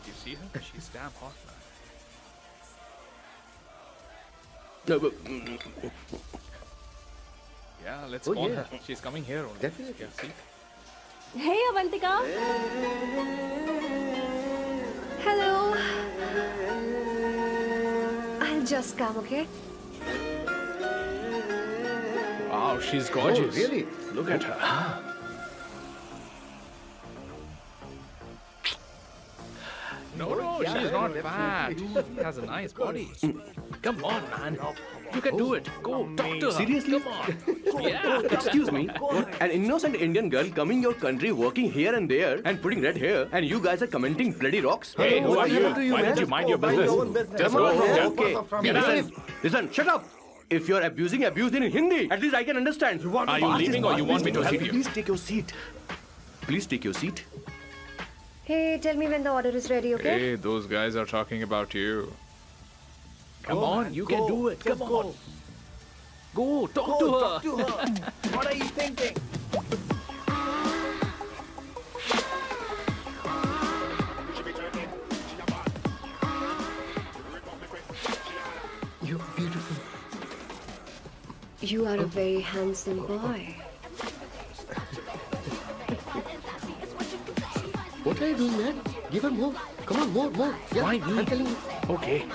Did you see her? She's damn hot, man. Yeah, let's call her. She's coming here only. Definitely. Yeah, see? Hey, Avantika. Hello. I'll just come, okay? Wow, she's gorgeous. Oh, really? Look at her. No, she's not fat. She has a nice body. Come on, man. You can do it. Go, talk to her. Seriously? Come on. Yeah. Excuse me, an innocent Indian girl coming your country, working here and there, and putting red hair, and you guys are commenting bloody rocks? Hey, who are you? Why don't you mind your business? Just go. Yeah. Okay. Get out. Listen, shut up. If you're abusing, abuse in Hindi. At least I can understand. Are you leaving or you want me to help you? Please take your seat. Please take your seat. Hey, tell me when the order is ready, okay? Hey, those guys are talking about you. Come on, you can do it. Come on. Go, talk to her. What are you thinking? You're beautiful. You are a very handsome boy. What are you doing, man? Give her more. Come on, more. Yeah, Why me? I'm telling you. Okay.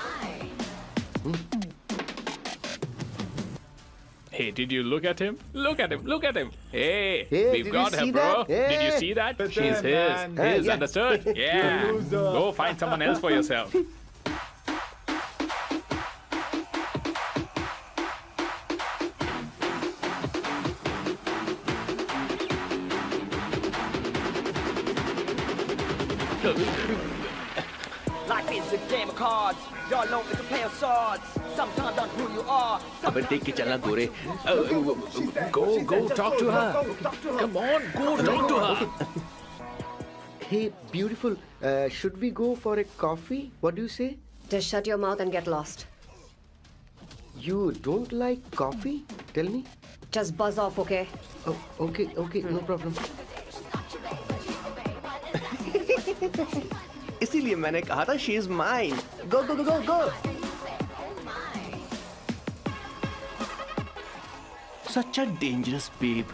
Hey, did you look at him? Look at him. Look at him. Hey, Hey, we've did got you her, see bro. that? Did you Hey. see that? Better, She's man. his. Yeah. Understood? Yeah. loser. Go find someone else for yourself. Life is a game of cards. Y'all know it's a play of swords. Sometimes on who you are. अबे देख के चलना गोरे. Go, talk to her. Come on, go talk to her. Hey, beautiful. Should we go for a coffee? What do you say? Just shut your mouth and get lost. You don't like coffee? Tell me. Just buzz off, okay? Oh, okay, no problem. इसीलिए मैंने कहा था she is mine. Go. Such a dangerous babe.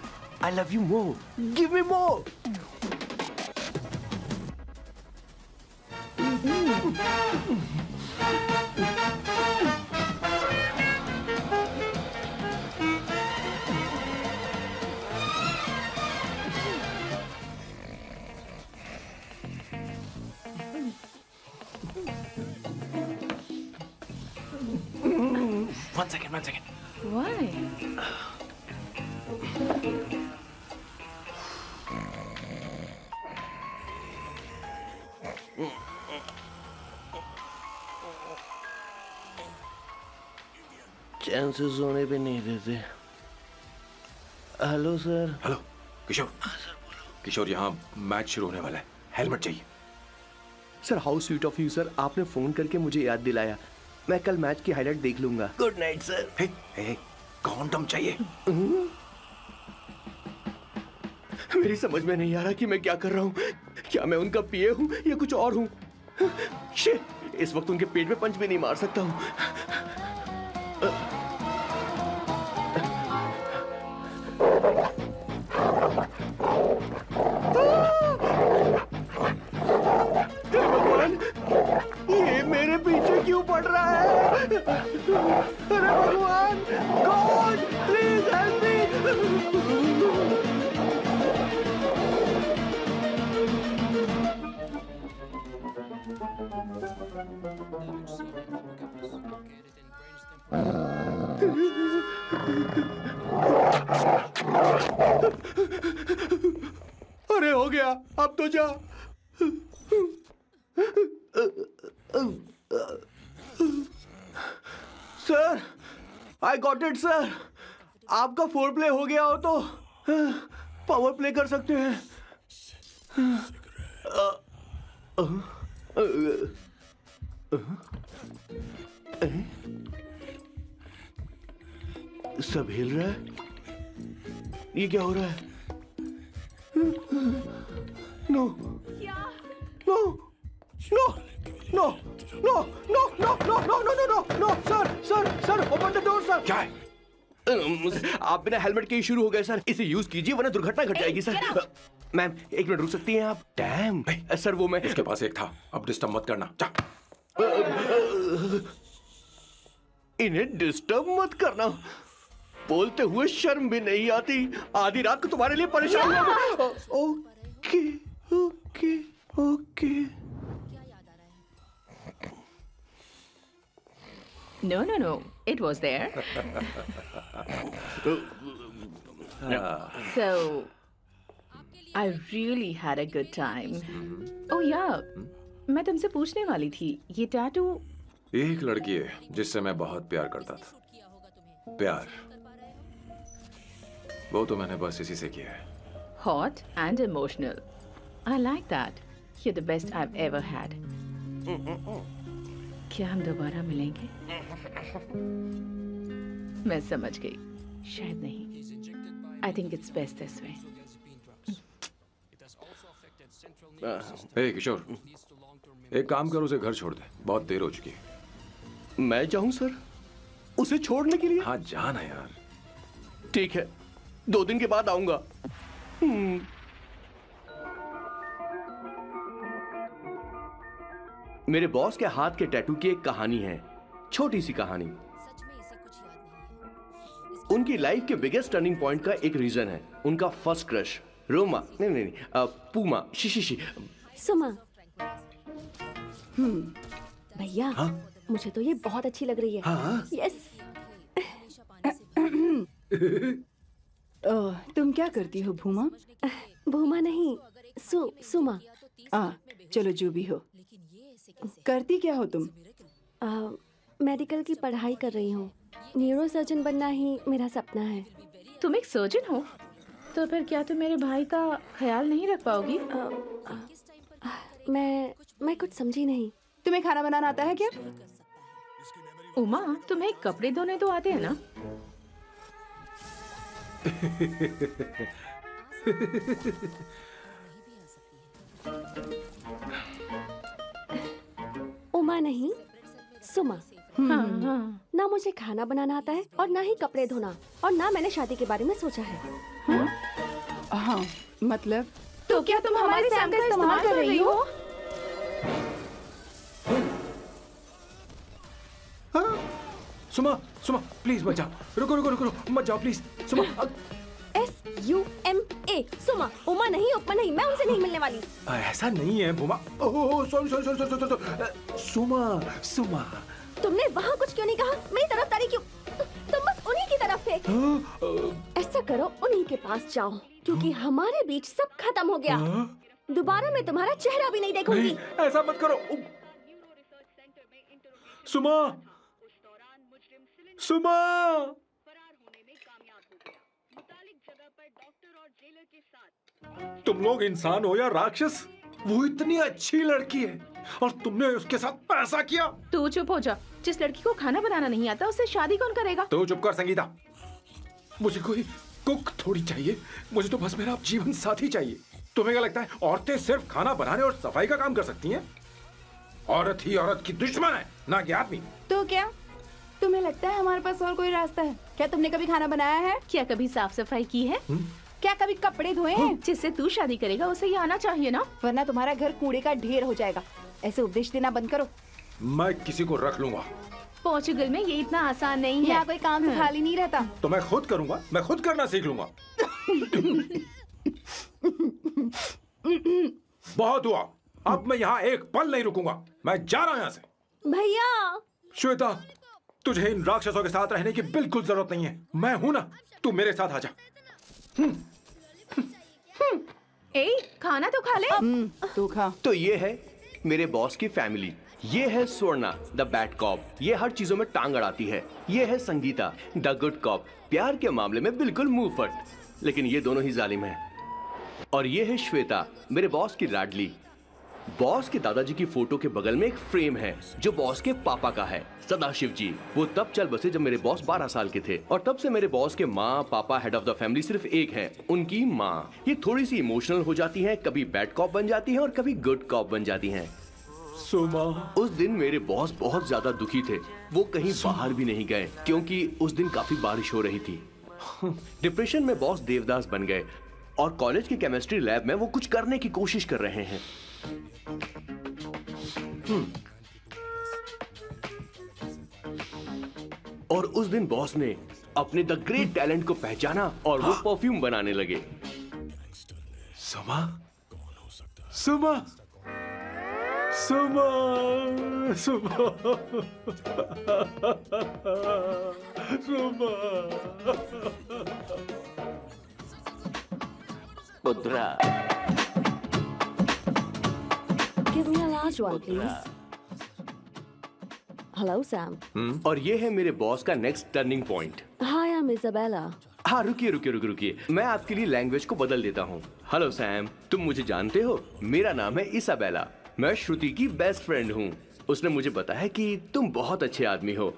I love you more. Give me more. One second. Why? चैन से सोने पे नहीं देते. Hello sir. Hello किशोर. किशोर, यहाँ मैच शुरू होने वाला है. हेलमेट चाहिए. Sir how sweet of you sir. आपने फोन करके मुझे याद दिलाया. मैं कल मैच की हाईलाइट देख लूंगा. Good night sir. Hey, condom चाहिए. मेरी समझ में नहीं आ रहा कि मैं क्या कर रहा हूँ. क्या मैं उनका पीए हूँ या कुछ और हूँ. शिट, इस वक्त उनके पेट में पंच भी नहीं मार सकता हूँ. भगवान, ये मेरे पीछे क्यों पड़ रहा है. अरे भगवान, गॉड प्लीज हेल्प मी. अरे हो गया, अब तो जा. Sir, I got it sir. आपका फोर प्ले हो गया हो तो पावर प्ले कर सकते हैं. सब हिल रहा है. ये क्या हो रहा है. No no no no no no no no no no no no no sir sir sir open the door sir. क्या है? आप बिना हेलमेट के ही शुरू हो गए सर। इसे यूज कीजिए वरना दुर्घटना घट जाएगी सर। मैम 1 मिनट रुक सकती हैं आप? डैम सर वो मैं उसके पास एक था, अब डिस्टर्ब मत करना। जा। इन्हें डिस्टर्ब मत करना। बोलते हुए शर्म भी नहीं आती। आधी रात को तुम्हारे लिए परेशान हुआ। Okay okay okay. No. It was there. So, I really had a good time. Oh yeah, मैं तुमसे पूछने वाली थी, ये टैटू। एक लड़की है जिससे मैं बहुत प्यार करता था। प्यार वो तो मैंने बस इसी से किया है। Hot and emotional. I like that. You're the best I've ever had. क्या हम दोबारा मिलेंगे? मैं समझ गई, शायद नहीं। I think it's best this way. हे किशोर, एक काम कर, उसे घर छोड़ दे, बहुत देर हो चुकी है। मैं जाऊं सर उसे छोड़ने के लिए? हाँ जाना यार। ठीक है, 2 दिन के बाद आऊंगा। मेरे बॉस के हाथ के टैटू की एक कहानी है, छोटी सी कहानी। उनकी लाइफ के बिगेस्ट टर्निंग पॉइंट का एक रीजन है उनका फर्स्ट क्रश रोमा नहीं पूमा शी सुमा। भैया मुझे तो ये बहुत अच्छी लग रही है। यस। तुम क्या करती हो भूमा? भूमा नहीं, सुमा। चलो जो भी हो। करती क्या हो तुम? मेडिकल की पढ़ाई कर रही हूँ। न्यूरो सर्जन बनना ही मेरा सपना है। तुम एक सर्जन हो, तो फिर क्या तुम मेरे भाई का ख्याल नहीं रख पाओगी? मैं कुछ समझी नहीं। तुम्हें खाना बनाना आता है क्या? उमा, तुम्हें कपड़े धोने तो आते हैं ना? उमा नहीं, सुमा। ना मुझे खाना बनाना आता है और ना ही कपड़े धोना, और ना मैंने शादी के बारे में सोचा है। हाँ, मतलब? तो क्या तुम हमारे सैम का इस्तेमाल कर रही हो? सुमा प्लीज मत जाओ। रुको मत जाओ प्लीज। सुमा SUMA सुमा। उमा नहीं, उपमा नहीं, मैं उनसे नहीं मिलने वाली। ऐसा नहीं है भूमा। सॉरी। सुमा तुमने वहाँ कुछ क्यों नहीं कहा? मेरी तरफदारी क्यों? तुम बस उन्हीं की तरफ थे। ऐसा करो, उन्हीं के पास जाओ, क्योंकि हमारे बीच सब खत्म हो गया। दोबारा मैं तुम्हारा चेहरा भी नहीं देखूंगी। नहीं, ऐसा मत करो। सुमा तुम लोग इंसान हो या राक्षस? वो इतनी अच्छी लड़की है और तुमने उसके साथ ऐसा किया। तू चुप हो जा। जिस लड़की को खाना बनाना नहीं आता उससे शादी कौन करेगा? तो चुप कर संगीता। मुझे कोई कुक थोड़ी चाहिए, मुझे तो बस मेरा जीवन साथी चाहिए। तुम्हें क्या लगता है औरतें सिर्फ खाना बनाने और सफाई का काम कर सकती हैं? औरत ही औरत की दुश्मन है, ना कि आदमी। तो क्या तुम्हें लगता है हमारे पास और कोई रास्ता है? क्या तुमने कभी खाना बनाया है? क्या कभी साफ सफाई की है? क्या कभी कपड़े धोए हैं? जिससे तू शादी करेगा उसे ये आना चाहिए ना, वरना तुम्हारा घर कूड़े का ढेर हो जाएगा। ऐसे उपदेश देना बंद करो। मैं किसी को रख लूंगा। पोर्चुगल में ये इतना आसान नहीं है। यहाँ कोई काम से खाली नहीं रहता। तो मैं खुद करूंगा, मैं खुद करना सीख लूंगा। बहुत हुआ, अब मैं यहाँ एक पल नहीं रुकूंगा। मैं जा रहा हूँ यहाँ से। भैया श्वेता, तुझे इन राक्षसों के साथ रहने की बिल्कुल जरूरत नहीं है। मैं हूं ना, तू मेरे साथ आ जा। ए, खाना तो खा ले। तू खा। तो ये है मेरे बॉस की फैमिली। ये है स्वर्णा द बैड कॉप, ये हर चीजों में टांग अड़ाती है। ये है संगीता द गुड कॉप, प्यार के मामले में बिल्कुल मुंह फट, लेकिन ये दोनों ही जालिम है। और ये है श्वेता, मेरे बॉस की लाडली। बॉस के दादाजी की फोटो के बगल में एक फ्रेम है जो बॉस के पापा का है, सदाशिव जी। वो तब चल बसे जब मेरे बॉस 12 साल के थे, और तब से मेरे बॉस के माँ पापा हेड ऑफ द फैमिली सिर्फ एक है, उनकी माँ। ये थोड़ी सी इमोशनल हो जाती हैं, कभी बैड कॉप बन जाती हैं और कभी गुड कॉप बन जाती हैं। सुमा। उस दिन मेरे बॉस बहुत ज्यादा दुखी थे। वो कहीं बाहर भी नहीं गए क्योंकि उस दिन काफी बारिश हो रही थी। डिप्रेशन में बॉस देवदास बन गए और कॉलेज की केमिस्ट्री लैब में वो कुछ करने की कोशिश कर रहे हैं। और उस दिन बॉस ने अपने द ग्रेट टैलेंट को पहचाना और वो परफ्यूम बनाने लगे। सुमा, सुमा, सुमा, सुमा, सुमा। Pudra. Give me a large one, please. Hello, Sam. और ये है मेरे बॉस का next turning point. Hi, I'm Isabella. हाँ, रुकिए। मैं आपके लिए लैंग्वेज को बदल देता हूँ। हेलो सैम, तुम मुझे जानते हो? मेरा नाम है इसाबेला। मैं श्रुति की बेस्ट फ्रेंड हूँ। उसने मुझे बताया कि तुम बहुत अच्छे आदमी हो।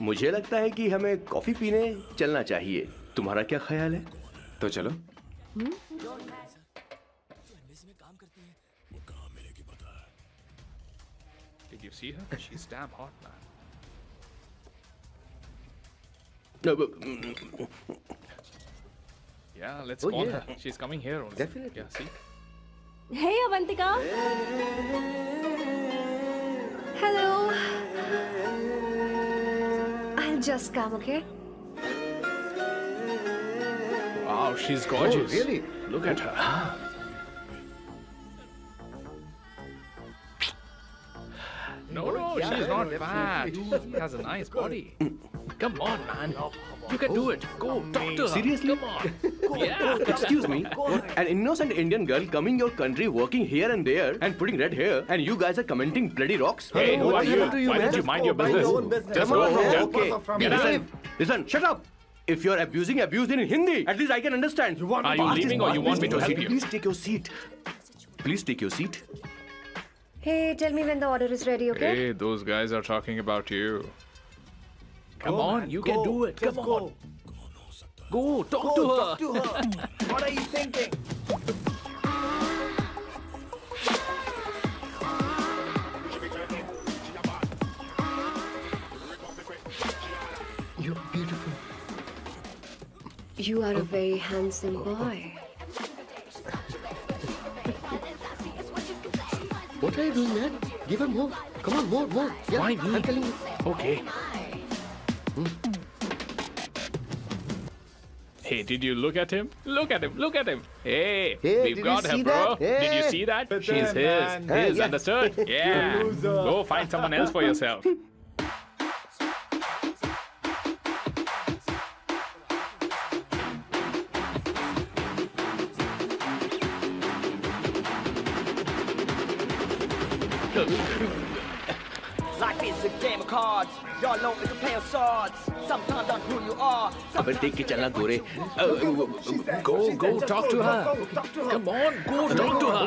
मुझे लगता है कि हमें कॉफी पीने चलना चाहिए। तुम्हारा क्या ख्याल है? तो चलो। Did you see her? She's damn hot, man. Yeah, let's call her. She's coming here only. Definitely. Yeah, see? Hey, Avantika. Hello. I'll just come, okay? Wow, she's gorgeous. Oh, really? Look at her. No, she's not fat. She has a nice body. Come on, man. You can do it. Go, talk to her. Seriously? Come on. Yeah. Excuse me, an innocent Indian girl coming your country, working here and there, and putting red hair, and you guys are commenting bloody rocks? Hey, who are you? happened to you, Why don't man? you mind your business? Just Come go on, from man. here. Okay. Listen, shut up. If you're abuse in Hindi, at least I can understand. Are you leaving or you want me to help you? Please take your seat. Please take your seat. Hey, tell me when the order is ready, okay? Hey, those guys are talking about you. Come on, you can do it. Come on. Go, talk to her. What are you thinking? You're beautiful. You are a very handsome boy. What are you doing, man? Give her more. Come on, more. Yeah, Why me? I'm telling you. Okay. Hey, did you look at him? Look at him. Hey, Hey, we've did got you her, see bro. that? Hey. Did you see that? But She's then, man. his, Yeah. understood? Yeah. Go find someone else for yourself. Life is a game of cards. Y'all know it's a play of swords. Sometimes on who you are. अबे देख के चलना गोरे. Go, talk to her. Come on, go, talk to her.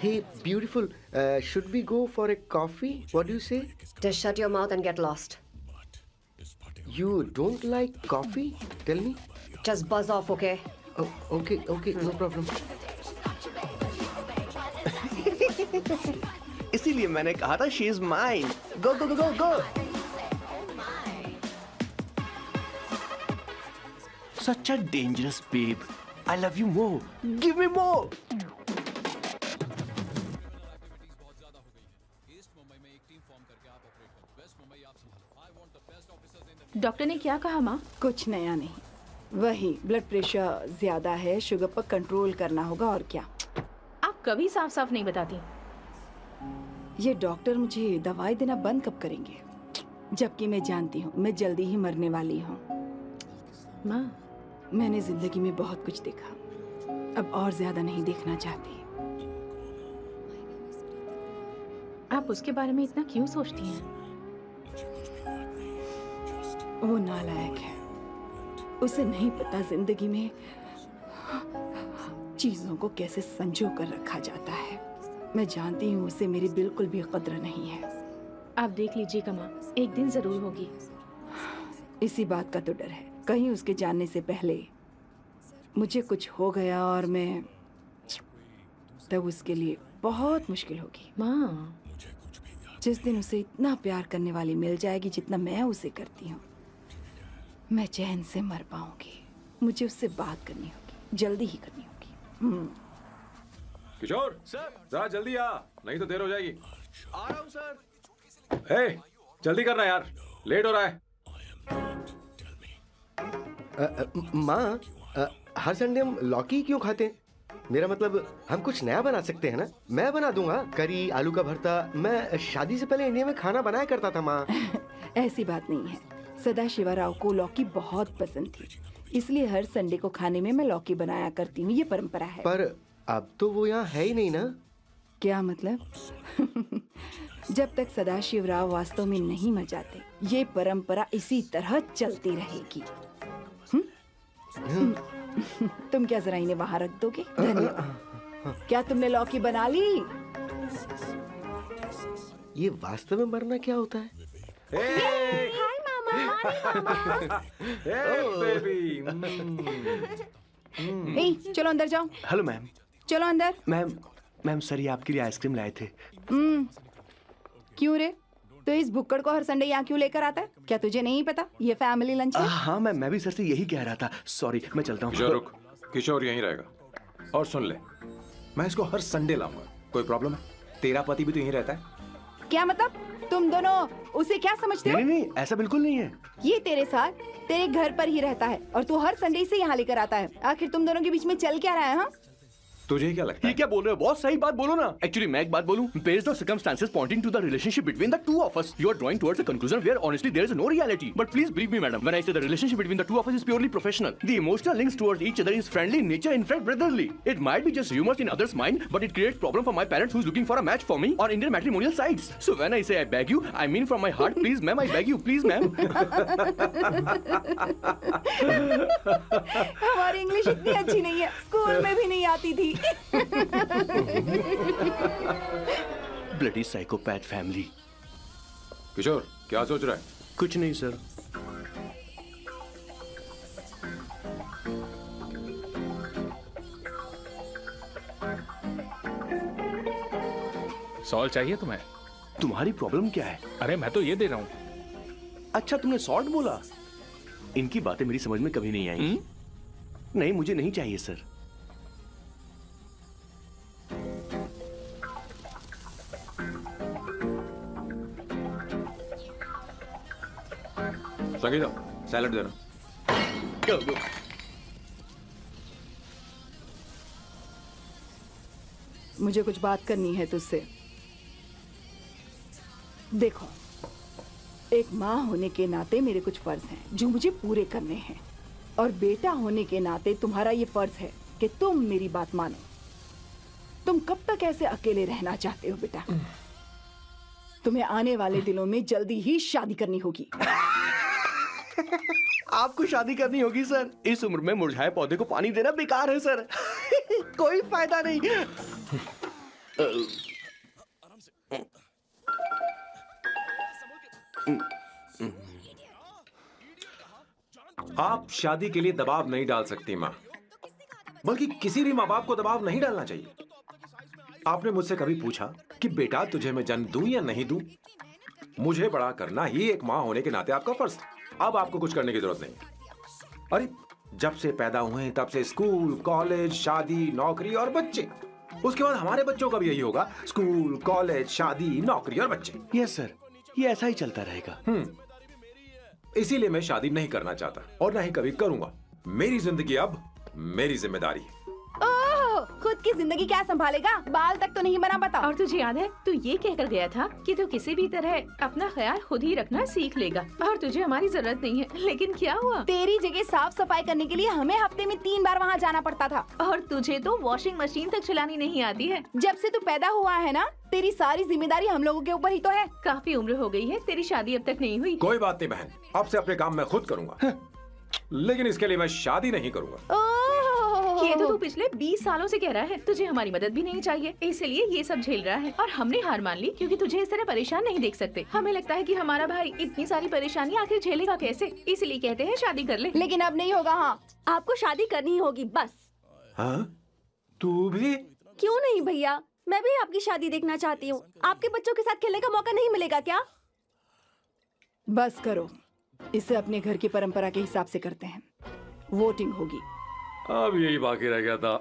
Hey, beautiful. Should we go for a coffee? What do you say? Just shut your mouth and get lost. You don't like coffee? Tell me. Just buzz off, okay? Oh, okay, no problem. इसीलिए मैंने कहा था she is mine. Go. Such a dangerous babe. I love you more. Give me more. Doctor ने क्या कहा माँ? कुछ नया नहीं, वही ब्लड प्रेशर ज्यादा है, शुगर पर कंट्रोल करना होगा और क्या। आप कभी साफ साफ नहीं बताती। ये डॉक्टर मुझे दवाई देना बंद कब करेंगे, जबकि मैं जानती हूँ मैं जल्दी ही मरने वाली हूँ। माँ, मैंने जिंदगी में बहुत कुछ देखा, अब और ज्यादा नहीं देखना चाहती। आप उसके बारे में इतना क्यों सोचती हैं? वो नालायक है, उसे नहीं पता जिंदगी में चीजों को कैसे संजो कर रखा जाता है। मैं जानती हूँ उसे मेरी बिल्कुल भी कद्र नहीं है। आप देख लीजिएगा माँ, एक दिन जरूर होगी। इसी बात का तो डर है, कहीं उसके जानने से पहले मुझे कुछ हो गया और मैं तब उसके लिए बहुत मुश्किल होगी। माँ, जिस दिन उसे इतना प्यार करने वाली मिल जाएगी जितना मैं उसे करती हूँ, मैं चैन से मर पाऊंगी। मुझे उससे बात करनी होगी, जल्दी ही करनी होगी। किशोर सर, जरा जल्दी आ, नहीं तो देर हो जाएगी। आ रहा हूँ सर। हे, जल्दी करना यार, लेट हो रहा है। माँ, हर संडे हम लौकी क्यों खाते हैं? मेरा मतलब हम कुछ नया बना सकते हैं ना? मैं बना दूंगा करी, आलू का भरता। मैं शादी से पहले इंडिया में खाना बनाया करता था माँ। ऐसी बात नहीं है। सदाशिवराव को लौकी बहुत पसंद थी, इसलिए हर संडे को खाने में मैं लौकी बनाया करती हूँ। ये परंपरा है। पर अब तो वो यहाँ है ही नहीं ना। क्या मतलब? जब तक सदाशिवराव वास्तव में नहीं मर जाते, ये परंपरा इसी तरह चलती रहेगी। तुम क्या जरा इन्हें वहां रख दोगे? धन्यवाद। क्या तुमने लौकी बना ली? ये वास्तव में मरना क्या होता है? हाय मामा। बेबी। चलो अंदर जाओ। Hello ma'am. चलो अंदर। मैम सर, ये आपके लिए आइसक्रीम लाए थे। क्यों रे? तो इस भुक्कड़ को हर संडे यहाँ क्यों लेकर आता है? क्या तुझे नहीं पता ये फैमिली लंच है? हाँ मैम, मैं भी सर से यही कह रहा था। सॉरी, मैं चलता हूँ। किशोर रुक, किशोर यहीं रहेगा। और सुन ले, मैं इसको हर संडे लाऊंगा। कोई प्रॉब्लम है? तेरा पति भी तो यहीं रहता है। क्या मतलब? तुम दोनों उसे क्या समझते हो? नहीं, ऐसा बिल्कुल नहीं है। ये तेरे साथ तेरे घर पर ही रहता है और तू हर संडे से यहाँ लेकर आता है। आखिर तुम दोनों के बीच में चल क्या रहा है? हाँ, तुझे क्या लगता है? ये क्या बोल रहे हो बॉस? सही बात बोलो ना। एक्चुअली मैं एक बात बोलूं, based on circumstances pointing to the relationship between the two of us, you are drawing towards a conclusion where honestly there is no reality. But please believe me madam, when I say the relationship between the two of us is purely professional. The emotional links towards each other is friendly in nature, in fact brotherly. It might be just humour in others mind, but it creates problem for my parents who is looking for a match for me on Indian matrimonial sites. So when I say I beg you, I mean from my heart, please ma'am, I beg you, please ma'am. हमारी English इतनी अच्छी नहीं है, school में भी नहीं आती थी। Bloody psychopath family. किशोर क्या सोच रहा है? कुछ नहीं सर। सॉल्ट चाहिए तुम्हें? तुम्हारी प्रॉब्लम क्या है? अरे मैं तो ये दे रहा हूँ। अच्छा, तुमने सॉल्ट बोला। इनकी बातें मेरी समझ में कभी नहीं आई। नहीं, मुझे नहीं चाहिए सर। संगीता, सैलड देना। मुझे कुछ बात करनी है तुझसे। देखो, एक माँ होने के नाते मेरे कुछ फर्ज हैं जो मुझे पूरे करने हैं, और बेटा होने के नाते तुम्हारा ये फर्ज है कि तुम मेरी बात मानो। तुम कब तक ऐसे अकेले रहना चाहते हो बेटा? तुम्हें आने वाले दिनों में जल्दी ही शादी करनी होगी। आपको शादी करनी होगी सर? इस उम्र में मुरझाए पौधे को पानी देना बेकार है सर। कोई फायदा नहीं। आप शादी के लिए दबाव नहीं डाल सकती माँ, बल्कि किसी भी माँ बाप को दबाव नहीं डालना चाहिए। आपने मुझसे कभी पूछा कि बेटा तुझे मैं जन्म दूं या नहीं दूं? मुझे बड़ा करना ही एक माँ होने के नाते आपका फर्ज था। अब आपको कुछ करने की जरूरत नहीं। अरे जब से पैदा हुए तब से स्कूल, कॉलेज, शादी, नौकरी और बच्चे। उसके बाद हमारे बच्चों का भी यही होगा, स्कूल, कॉलेज, शादी, नौकरी और बच्चे। यस सर, ये ऐसा ही चलता रहेगा। इसीलिए मैं शादी नहीं करना चाहता और ना ही कभी करूंगा। मेरी जिंदगी अब मेरी जिम्मेदारी है। ओह, खुद की जिंदगी क्या संभालेगा? बाल तक तो नहीं बना, बता। और तुझे याद है तू ये कहकर गया था कि तू किसी भी तरह अपना ख्याल खुद ही रखना सीख लेगा और तुझे हमारी जरूरत नहीं है। लेकिन क्या हुआ? तेरी जगह साफ सफाई करने के लिए हमें हफ्ते में 3 बार वहाँ जाना पड़ता था। और तुझे तो वॉशिंग मशीन तक चलानी नहीं आती है। जब से तू पैदा हुआ है ना, तेरी सारी जिम्मेदारी हम लोगों के ऊपर ही तो है। काफी उम्र हो गई है, तेरी शादी अब तक नहीं हुई। कोई बात नहीं बहन, अब से अपने काम मैं खुद करूंगा। लेकिन इसके लिए मैं शादी नहीं करूंगा। ये तो तू पिछले 20 सालों से कह रहा है। तुझे हमारी मदद भी नहीं चाहिए, इसलिए ये सब झेल रहा है। और हमने हार मान ली क्योंकि तुझे इस तरह परेशान नहीं देख सकते। हमें लगता है कि हमारा भाई इतनी सारी परेशानी आखिर झेलेगा कैसे, इसलिए कहते हैं शादी कर ले। लेकिन अब नहीं होगा। हाँ, आपको शादी करनी होगी बस। हाँ? तू भी? क्यों नहीं भैया, मैं भी आपकी शादी देखना चाहती हूँ। आपके बच्चों के साथ खेलने का मौका नहीं मिलेगा क्या? बस करो, इसे अपने घर की परंपरा के हिसाब से करते हैं। वोटिंग होगी। अब यही बाकी रह गया था।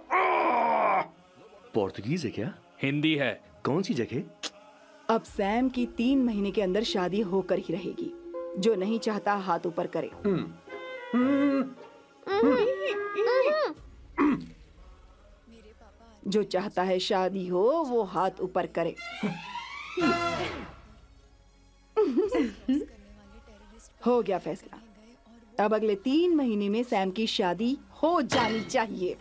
पोर्तुगीज है क्या? हिंदी है। कौन सी जगह? अब सैम की 3 महीने के अंदर शादी होकर ही रहेगी। जो नहीं चाहता हाथ ऊपर करे। जो चाहता है शादी हो वो हाथ ऊपर करे। हो गया फैसला। अब अगले 3 महीने में सैम की शादी हो जानी चाहिए।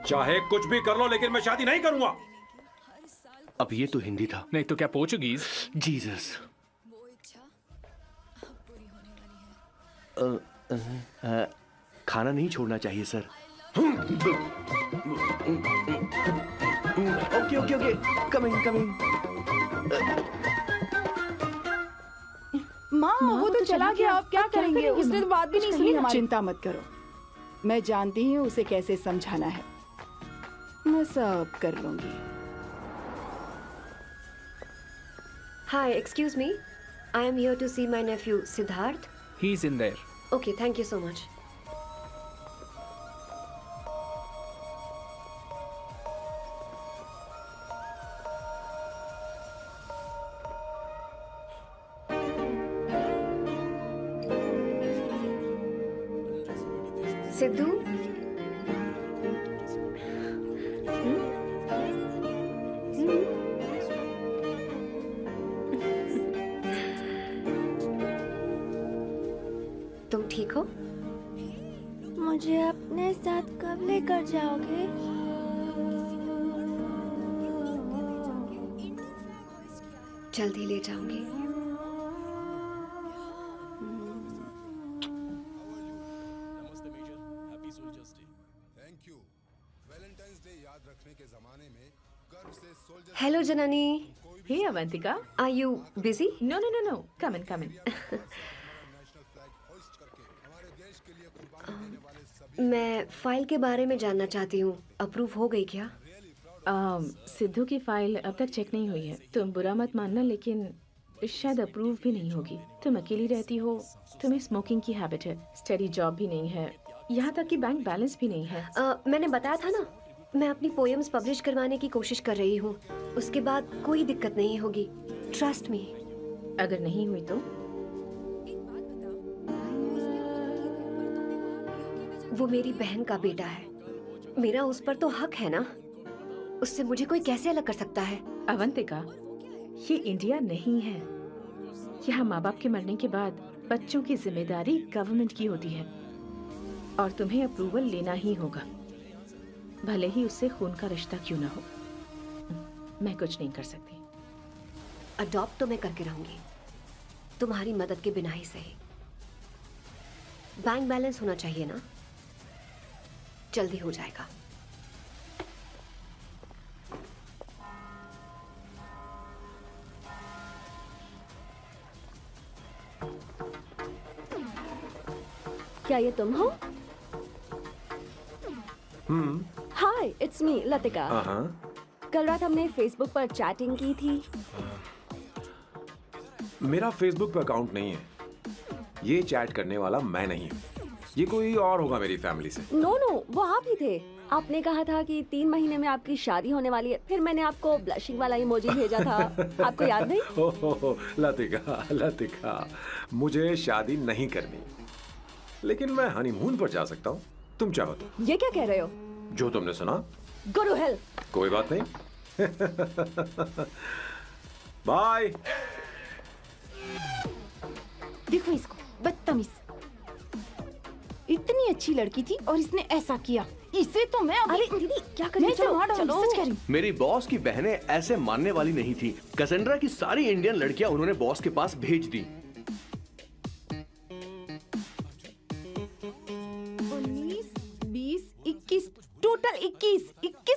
चाहे कुछ भी कर लो, लेकिन मैं शादी नहीं करूंगा। अब ये तो हिंदी था। नहीं तो क्या पोर्चुगीज? जीसस। खाना नहीं छोड़ना चाहिए sir. Okay okay okay, coming coming. माँ वो तो चला गया, अब क्या करेंगे? उसने तो बात भी नहीं सुनी हमारी। चिंता मत करो, मैं जानती हूँ उसे कैसे समझाना है। मैं सब कर लूंगी। Hi, excuse me. I am here to see my nephew Siddharth. He's in there. Okay, thank you so much. Sidhu? तुम ठीक हो? मुझे अपने साथ कब लेकर जाओगे? जल्दी ले जाऊंगी। Hello Janani. Hey Avantika, are you busy? No no no no, come in come in. मैं फाइल के बारे में जानना चाहती हूँ, अप्रूव हो गई क्या? सिद्धू की फाइल अब तक चेक नहीं हुई है। तुम बुरा मत मानना, लेकिन शायद अप्रूव भी नहीं होगी। तुम अकेली रहती हो, तुम्हें स्मोकिंग की हैबिट है, स्टडी जॉब भी नहीं है, यहाँ तक कि बैंक बैलेंस भी नहीं है। मैंने बताया था ना, मैं अपनी पोएम्स पब्लिश करवाने की कोशिश कर रही हूँ। उसके बाद कोई दिक्कत नहीं होगी, ट्रस्ट मी। अगर नहीं हुई तो? वो मेरी बहन का बेटा है, मेरा उस पर तो हक है ना। उससे मुझे कोई कैसे अलग कर सकता है? अवंतिका, ये इंडिया नहीं है। यहाँ माँ बाप के मरने के बाद बच्चों की जिम्मेदारी गवर्नमेंट की होती है और तुम्हें अप्रूवल लेना ही होगा, भले ही उससे खून का रिश्ता क्यों ना हो। मैं कुछ नहीं कर सकती। अडॉप्ट तो मैं करके रहूंगी, तुम्हारी मदद के बिना ही सही। बैंक बैलेंस होना चाहिए ना, जल्दी हो जाएगा। क्या ये तुम हो? हाय, इट्स मी लतिका। कल रात हमने फेसबुक पर चैटिंग की थी। मेरा फेसबुक पे अकाउंट नहीं है। ये चैट करने वाला मैं नहीं हूँ, ये कोई और होगा मेरी फैमिली से। नो नो, वो आप ही थे। आपने कहा था कि 3 महीने में आपकी शादी होने वाली है, फिर मैंने आपको ब्लशिंग वाला इमोजी भेजा था। आपको याद नहीं? ओहो लतिका, लतिका, मुझे शादी नहीं करनी, लेकिन मैं हनीमून पर जा सकता हूँ, तुम चाहो तो। ये क्या कह रहे हो? जो तुमने सुना। Go to hell. कोई बात नहीं। बाय। देखो इसको, बदतमीज। इतनी अच्छी लड़की थी और इसने ऐसा किया। इसे तो मैं अभी... अरे दीदी क्या कर रही हो? चलो, सच कह रही हूँ। मेरी बॉस की बहनें ऐसे मानने वाली नहीं थी। कैसेंड्रा की सारी इंडियन लड़कियां उन्होंने बॉस के पास भेज दी। 19, 20, 21, टोटल 21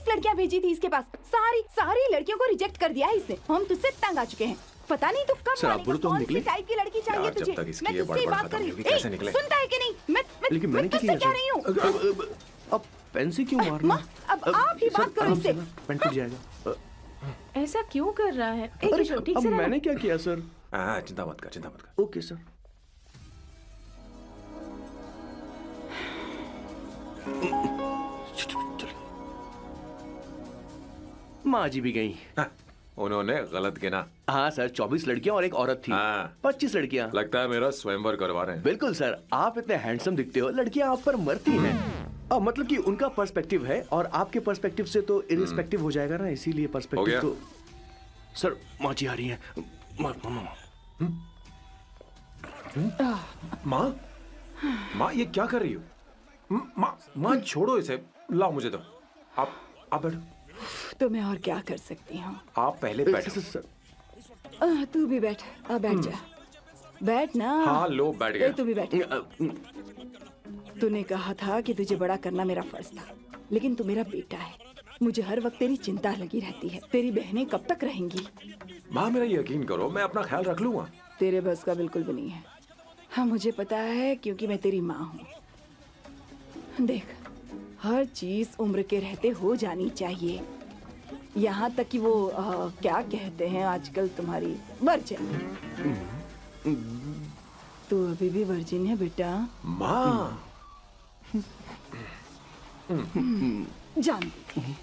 लड़कियां भेजी थी इसके पास। सारी लड़कियों को रिजेक्ट कर दिया है इसने। हम तुझसे तंग आ चुके हैं। पता नहीं तू कब सर, आप बोलो तो हम कौन सी निकले। टाइप की लड़की चाहिए यार, जब तुझे? तक इसकी मैं ये तुझसे ही बड़बड़ बात खत्म कर रही नहीं हूँ। होगी, कैसे निकले? सुनता है कि नहीं? मैं लेकिन मैंने तुझसे क्या कह किया रही हूँ। अब पेन से क्यों मारना? माँ, अब आप ही बात करो इससे। पेन टूट जाएगा। ऐसा क्यों कर रहा है? एक किशोर, ठीक अब से रहना। मैंने क्या किया सर? चिंता मत कर, चिंता मत कर। Okay sir. माँ जी भी गई। उन्होंने गलत गिना। हाँ सर, 24 लड़कियां और एक औरत थी। 25 लड़कियां। लगता है मेरा स्वयंवर करवा रहे हैं। बिल्कुल सर, आप इतने हैंडसम दिखते हो, लड़कियां आप पर मरती हैं। मतलब कि उनका पर्सपेक्टिव है और आपके पर्सपेक्टिव से तो इरिस्पेक्टिव हो जाएगा ना, इसीलिए पर्सपेक्टिव तो। सर माँ जी आ रही हैं। माँ, माँ ये क्या कर रही हो? माँ छोड़ो इसे, लाओ मुझे दो। आप बैठो। तो मैं और क्या कर सकती हूँ? आप पहले बैठो। तू भी बैठ, बैठ जा, बैठ ना। हाँ लो, बैठ गया। तू भी बैठ। तूने कहा था कि तुझे बड़ा करना मेरा फर्ज था, लेकिन तू मेरा बेटा है। मुझे हर वक्त तेरी चिंता लगी रहती है। तेरी बहनें कब तक रहेंगी? माँ मेरा यकीन करो, मैं अपना ख्याल रख लूंगा। तेरे बस का बिल्कुल भी नहीं है। हाँ मुझे पता है, क्योंकि मैं तेरी माँ हूँ। देख, हर चीज उम्र के रहते हो जानी चाहिए, यहाँ तक कि वो क्या कहते हैं आजकल तुम्हारी वर्जिन। तू अभी भी वर्जिन है बेटा? माँ जानती थी।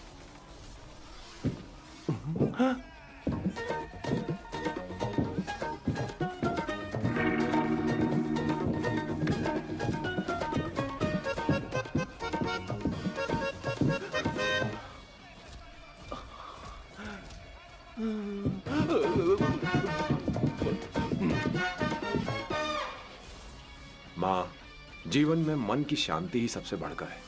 माँ, जीवन में मन की शांति ही सबसे बढ़कर है।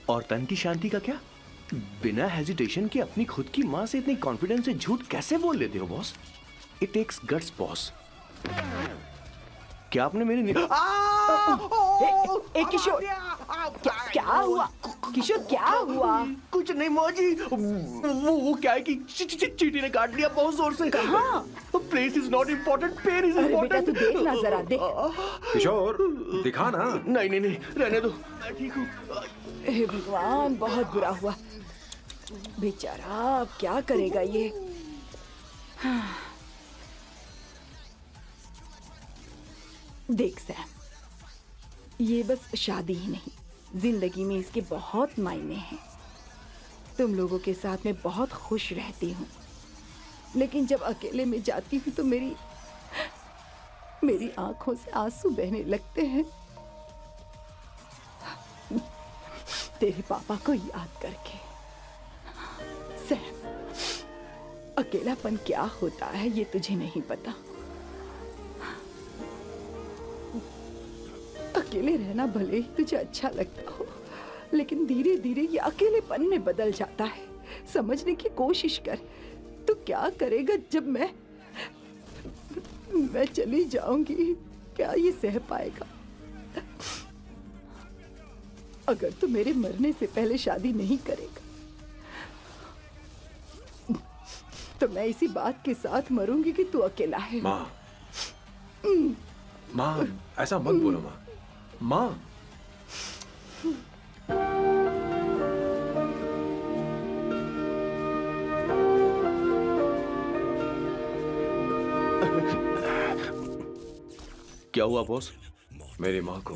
और तन की शांति का क्या? बिना हेजिटेशन के अपनी खुद की माँ से इतनी कॉन्फिडेंस से झूठ कैसे बोल लेते हो boss? It takes guts boss. क्या आपने मेरी किशोर, क्या हुआ? किशोर क्या हुआ? कुछ नहीं माँ जी, वो क्या है कि चींटी ने काट लिया बहुत जोर से। कहाँ? Place is not important, pen is बेटा इम्पोर्टेंट। तू देख ना जरा, देख। किशोर दिखा ना। नहीं नहीं नहीं, रहने दो, मैं ठीक हूँ। हे भगवान, बहुत बुरा हुआ बेचारा। अब क्या करेगा ये? देख सैम, ये बस शादी ही नहीं, जिंदगी में इसके बहुत मायने हैं। तुम लोगों के साथ मैं बहुत खुश रहती हूँ, लेकिन जब अकेले में जाती हूँ तो मेरी आंखों से आंसू बहने लगते हैं, तेरे पापा को याद करके। सैम, अकेलापन क्या होता है ये तुझे नहीं पता। अकेले रहना भले ही तुझे अच्छा लगता हो, लेकिन धीरे धीरे ये अकेलेपन में बदल जाता है। समझने की कोशिश कर। तू क्या करेगा जब मैं चली जाऊंगी? क्या ये सह पाएगा? अगर तू मेरे मरने से पहले शादी नहीं करेगा तो मैं इसी बात के साथ मरूंगी कि तू अकेला है। माँ, माँ ऐसा मत बोलो माँ। माँ, क्या हुआ बॉस? मेरी माँ को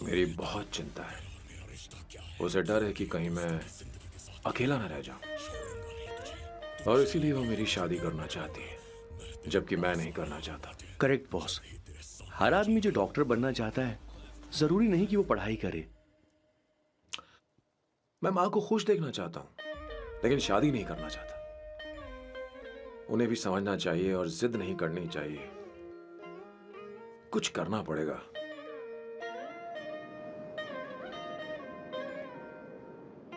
मेरी बहुत चिंता है। उसे डर है कि कहीं मैं अकेला न रह जाऊं, और इसीलिए वो मेरी शादी करना चाहती है, जबकि मैं नहीं करना चाहता। Correct boss. हर आदमी जो डॉक्टर बनना चाहता है, जरूरी नहीं कि वो पढ़ाई करे। मैं माँ को खुश देखना चाहता हूं, लेकिन शादी नहीं करना चाहता। उन्हें भी समझना चाहिए और जिद नहीं करनी चाहिए। कुछ करना पड़ेगा।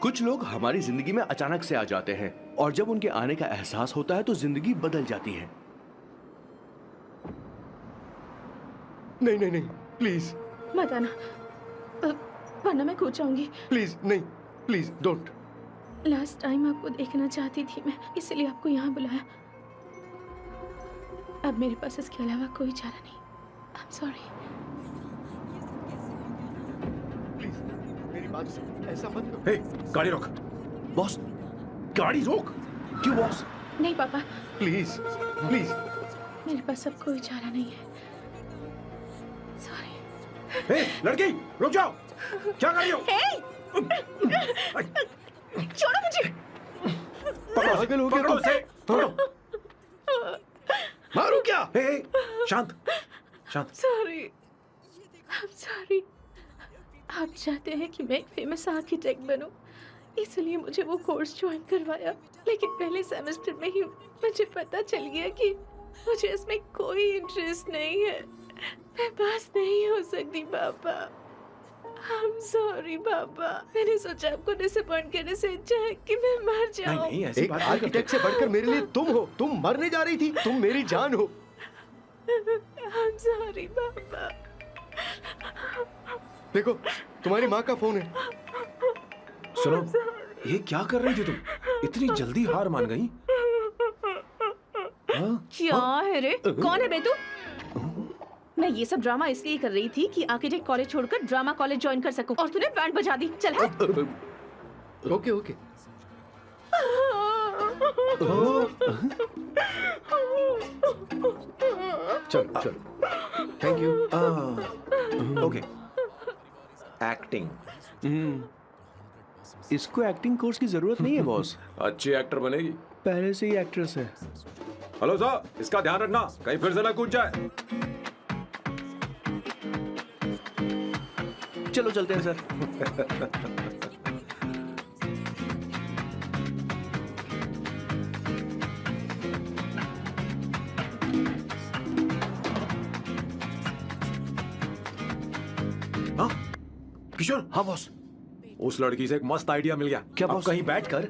कुछ लोग हमारी जिंदगी में अचानक से आ जाते हैं, और जब उनके आने का एहसास होता है तो जिंदगी बदल जाती है। नहीं नहीं नहीं, प्लीज मत आना, वरना मैं खो जाऊंगी। प्लीज नहीं, प्लीज डोंट। लास्ट टाइम आपको देखना चाहती थी मैं, इसलिए आपको यहाँ बुलाया। अब मेरे पास इसके अलावा कोई चारा नहीं। I'm sorry. ऐसा मत करो। हे, गाड़ी रोक। बॉस, गाड़ी रोक। क्यों बॉस? नहीं पापा, प्लीज प्लीज। मेरे पास अब कोई चारा नहीं है। सॉरी। हे, लड़की, रुक जाओ। क्या कर रही हो? छोड़ो मुझे। पागल हो गया पकड़ो तुम। उसे, पकड़ो। मारो क्या? हे, शांत, शांत। Sorry, I'm sorry। आप चाहते हैं कि मैं एक फेमस आर्किटेक्ट बनूं, इसलिए मुझे वो कोर्स ज्वाइन करवाया, लेकिन पहले सेमेस्टर में ही मुझे पता चल गया कि मुझे इसमें कोई इंटरेस्ट नहीं है। मैं पास नहीं हो सकती पापा। I'm sorry पापा। मैंने सोचा आपको डिसअपॉइंट करने से अच्छा है कि मैं मर जाऊं। नहीं, ऐसी एक बात नहीं करते। आर्किटेक्ट से बढ़कर मेरे लिए तुम हो। तुम मरने जा रही थी, तुम मेरी जान हो। I'm sorry पापा। देखो, तुम्हारी माँ का फोन है। सुनो, ये क्या कर रही थी तुम? इतनी जल्दी हार मान गई? हाँ? क्या है रे? कौन है बे तू? मैं ये सब ड्रामा इसलिए कर रही थी कि आर्किटेक्ट कॉलेज छोड़कर ड्रामा कॉलेज ज्वाइन कर सकूं, और तूने बैंड बजा दी। चल हट। Okay okay. चलो चलो, थैंक यू। ओके। एक्टिंग। इसको एक्टिंग कोर्स की जरूरत नहीं है बॉस। अच्छी एक्टर बनेगी। पहले से ही एक्ट्रेस है। हेलो सर, इसका ध्यान रखना, कहीं फिर से ना कूद जाए। चलो चलते हैं सर। हाँ? किशोर। हाँ बॉस। उस लड़की से एक मस्त आइडिया मिल गया। क्या अब बॉस? कहीं बैठकर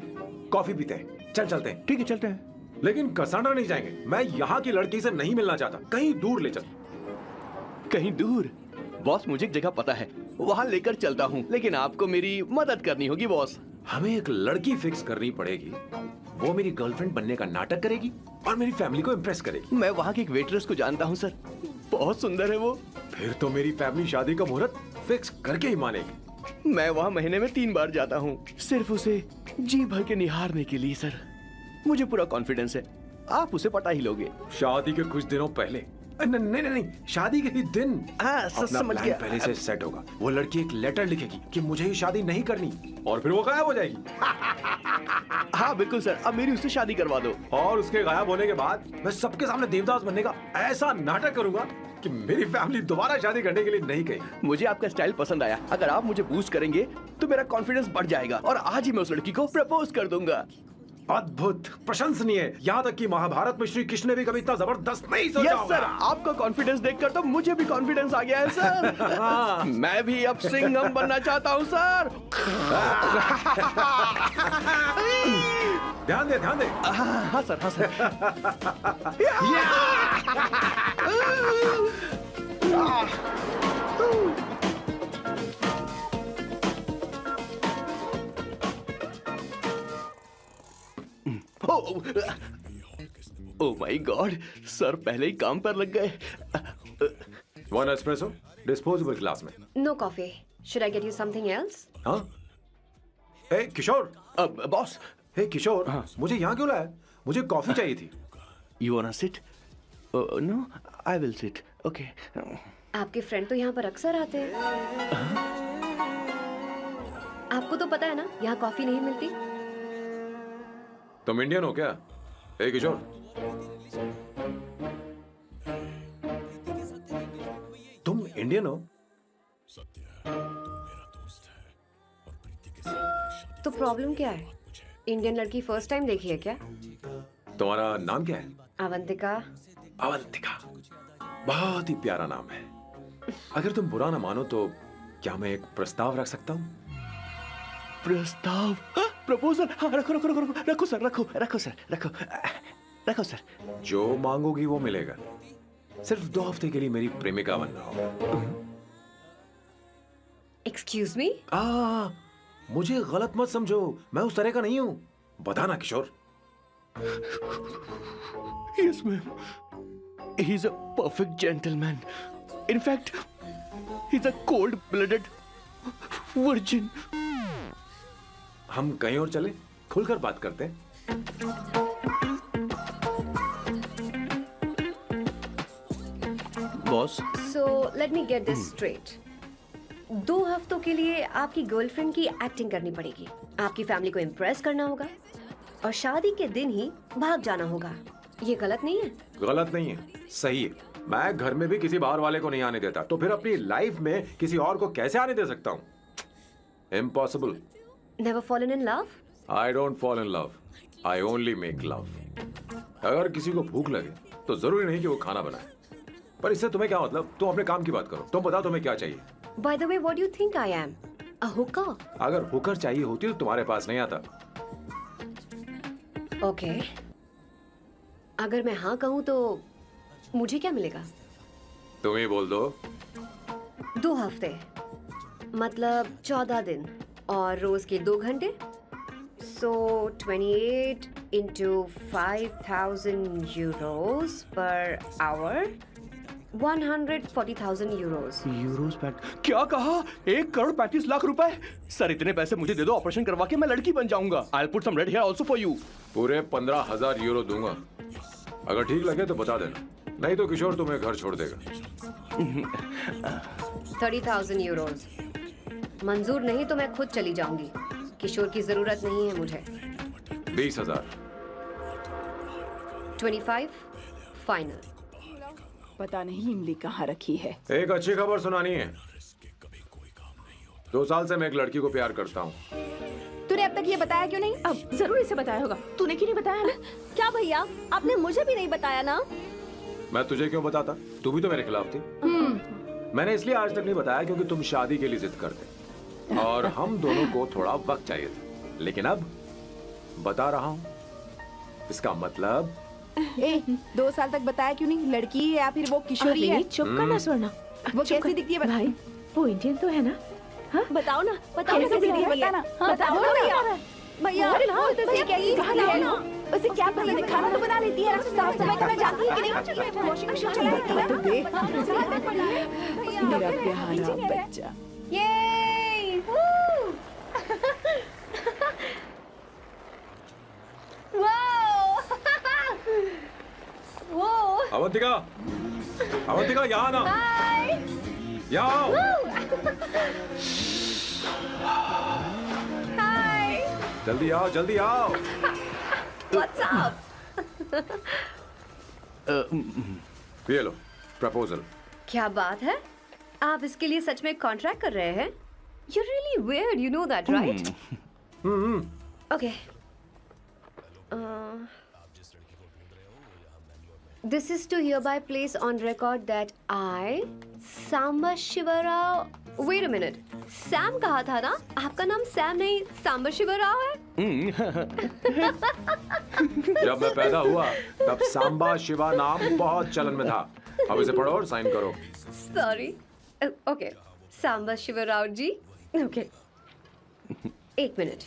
कॉफी पीते हैं। चल चलते हैं। ठीक है, चलते हैं। लेकिन कसांड्रा नहीं जाएंगे। मैं यहाँ की लड़की से नहीं मिलना चाहता। कहीं दूर ले चल। कहीं दूर? बॉस, मुझे एक जगह पता है, वहाँ लेकर चलता हूँ, लेकिन आपको मेरी मदद करनी होगी बॉस। हमें एक लड़की फिक्स करनी पड़ेगी। वो मेरी गर्लफ्रेंड बनने का नाटक करेगी और मेरी फैमिली को इम्प्रेस करेगी। मैं वहाँ की एक वेट्रेस को जानता हूँ सर, बहुत सुंदर है वो। फिर तो मेरी फैमिली शादी का मुहूर्त फिक्स करके ही मानेगी। मैं वहाँ महीने में 3 बार जाता हूँ, सिर्फ उसे जी भर के निहारने के लिए सर। मुझे पूरा कॉन्फिडेंस है आप उसे पटा ही लोगे। शादी के कुछ दिनों पहले। नहीं, शादी के ही दिन हाँ, अपना समझ प्लान गया। पहले से सेट होगा। वो लड़की एक लेटर लिखेगी कि मुझे ही शादी नहीं करनी, और फिर वो गायब हो जाएगी। हाँ बिल्कुल सर, अब मेरी उससे शादी करवा दो। और उसके गायब होने के बाद मैं सबके सामने देवदास बनने का ऐसा नाटक करूंगा कि मेरी फैमिली दोबारा शादी करने के लिए नहीं कहेगी। मुझे आपका स्टाइल पसंद आया। अगर आप मुझे बूस्ट करेंगे तो मेरा कॉन्फिडेंस बढ़ जाएगा और आज ही मैं उस लड़की को प्रपोज कर दूंगा। अद्भुत, प्रशंसनीय। यहाँ तक कि महाभारत में श्री कृष्ण ने भी कभी इतना जबरदस्त नहीं सोचा यस होगा। सर, आपका कॉन्फिडेंस देखकर तो मुझे भी कॉन्फिडेंस आ गया है सर। मैं भी अब सिंघम बनना चाहता हूँ सर। ध्यान दे, ध्यान दे। हाँ सर, हाँ sir. Oh my god, sir पहले ही काम पर लग गए। 1 एस्प्रेसो, डिस्पोजेबल ग्लास में। No coffee. Should I get you something else? हाँ? ए किशोर। बॉस। हे किशोर, मुझे यहाँ क्यों लाया? मुझे कॉफी चाहिए थी। You wanna sit? No, I will sit. Okay. आपके फ्रेंड तो यहाँ पर अक्सर आते हैं। आपको तो पता है ना, यहाँ कॉफी नहीं मिलती। तुम इंडियन हो क्या? हे किशोर, तुम इंडियन हो? तो प्रॉब्लम क्या है? इंडियन लड़की फर्स्ट टाइम देखी है क्या? तुम्हारा नाम क्या है? अवंतिका। अवंतिका, बहुत ही प्यारा नाम है। अगर तुम बुरा ना मानो तो क्या मैं एक प्रस्ताव रख सकता हूँ? प्रस्ताव? प्रपोजल? हाँ, रखो रखो रखो रखो रखो सर, रखो रखो सर, रखो रखो सर। जो मांगोगी वो मिलेगा। सिर्फ 2 हफ्ते के लिए मेरी प्रेमिका बनना हो। Excuse me? मुझे गलत मत समझो, मैं उस तरह का नहीं हूँ। बताना किशोर। Yes, ma'am. He's a perfect gentleman. In fact, he's a cold-blooded virgin. हम कहीं और चले, खुलकर बात करते हैं। Boss, so let me get this straight. 2 हफ्तों के लिए आपकी गर्लफ्रेंड की एक्टिंग करनी पड़ेगी, आपकी फैमिली को इम्प्रेस करना होगा और शादी के दिन ही भाग जाना होगा। ये गलत नहीं है? गलत नहीं है, सही है। मैं घर में भी किसी बाहर वाले को नहीं आने देता, तो फिर अपनी लाइफ में किसी और को कैसे आने दे सकता हूँ? Impossible. Never fallen in love? I don't fall in love, I only make love. अगर किसी को भूख लगे तो जरूरी नहीं कि वो खाना बनाए, पर इससे तुम्हें क्या मतलब? तुम अपने काम की बात करो। तुम बताओ तुम्हें क्या चाहिए? By the way, what do you think I am? A hooker? अगर हुकर चाहिए होती तो तुम्हारे पास नहीं आता। Okay. अगर मैं हाँ कहूँ तो मुझे क्या मिलेगा? तुम ही बोल दो। 2 हफ्ते मतलब 14 दिन और रोज के 2 घंटे। So 28 into 5,000 euros per hour, 140,000 euros. Euros PAT क्या कहा? 1,35,00,000 रुपए? सर इतने पैसे मुझे दे दो, ऑपरेशन करवा के मैं लड़की बन जाऊंगा। I'll put some red hair also for you. पूरे 15,000 यूरो दूंगा। अगर ठीक लगे तो बता देना, नहीं तो किशोर तुम्हें घर छोड़ देगा। 30,000 euros. मंजूर नहीं तो मैं खुद चली जाऊंगी। किशोर की जरूरत नहीं है मुझे। 20,000। 25 फाइनल। पता नहीं इमली कहाँ रखी है। एक अच्छी खबर सुनानी है। 2 साल से मैं एक लड़की को प्यार करता हूँ। तूने अब तक ये बताया क्यों नहीं? अब जरूर इसे बताया होगा। तूने क्यों नहीं बताया हमें? क्या भैया, आपने मुझे भी नहीं बताया ना? मैं तुझे क्यों बताता? तू भी तो मेरे खिलाफ थी। मैंने इसलिए आज तक नहीं बताया क्योंकि तुम शादी के लिए जिद करते और हम दोनों को थोड़ा वक्त चाहिए था। लेकिन अब बता रहा हूँ। इसका मतलब 2 साल तक बताया क्यों नहीं? लड़की है या फिर वो किशोरी है? चुप करना स्वर्णा। वो कैसी दिखती है? भाई वो इंडियन तो है ना? हाँ? बताओ ना, बताओ ना कैसी कैसी दिखती है? दिखती है? बताना। बताओ ना भैया। भैया, वो तो उसे क्या दिखती है ना? उसे क्या पसंद है? खाना तो बना लेती है, साफ सफाई करना जानती है कि नहीं? वॉशिंग मशीन चलाती है तो दे। मेरा प्यारा बच्चा। ये वो अवंतिका, अवंतिका यहाँ ना। यहाँ आओ। जल्दी आओ, जल्दी आओ। What's up? ये लो प्रपोजल। क्या बात है? आप इसके लिए सच में कॉन्ट्रैक्ट कर रहे हैं? You're really weird, you know that, right? Okay. This is to hereby place on record that I, Samba Shivarao. Wait a minute. Sam कहा था ना? आपका नाम सैम नहीं सांबा शिवराव है? जब मैं पैदा हुआ तब सांबा शिवा नाम बहुत चलन में था। अब इसे पढ़ो और साइन करो। Sorry. Okay. सांबा शिवराव जी. Okay. 1 मिनट।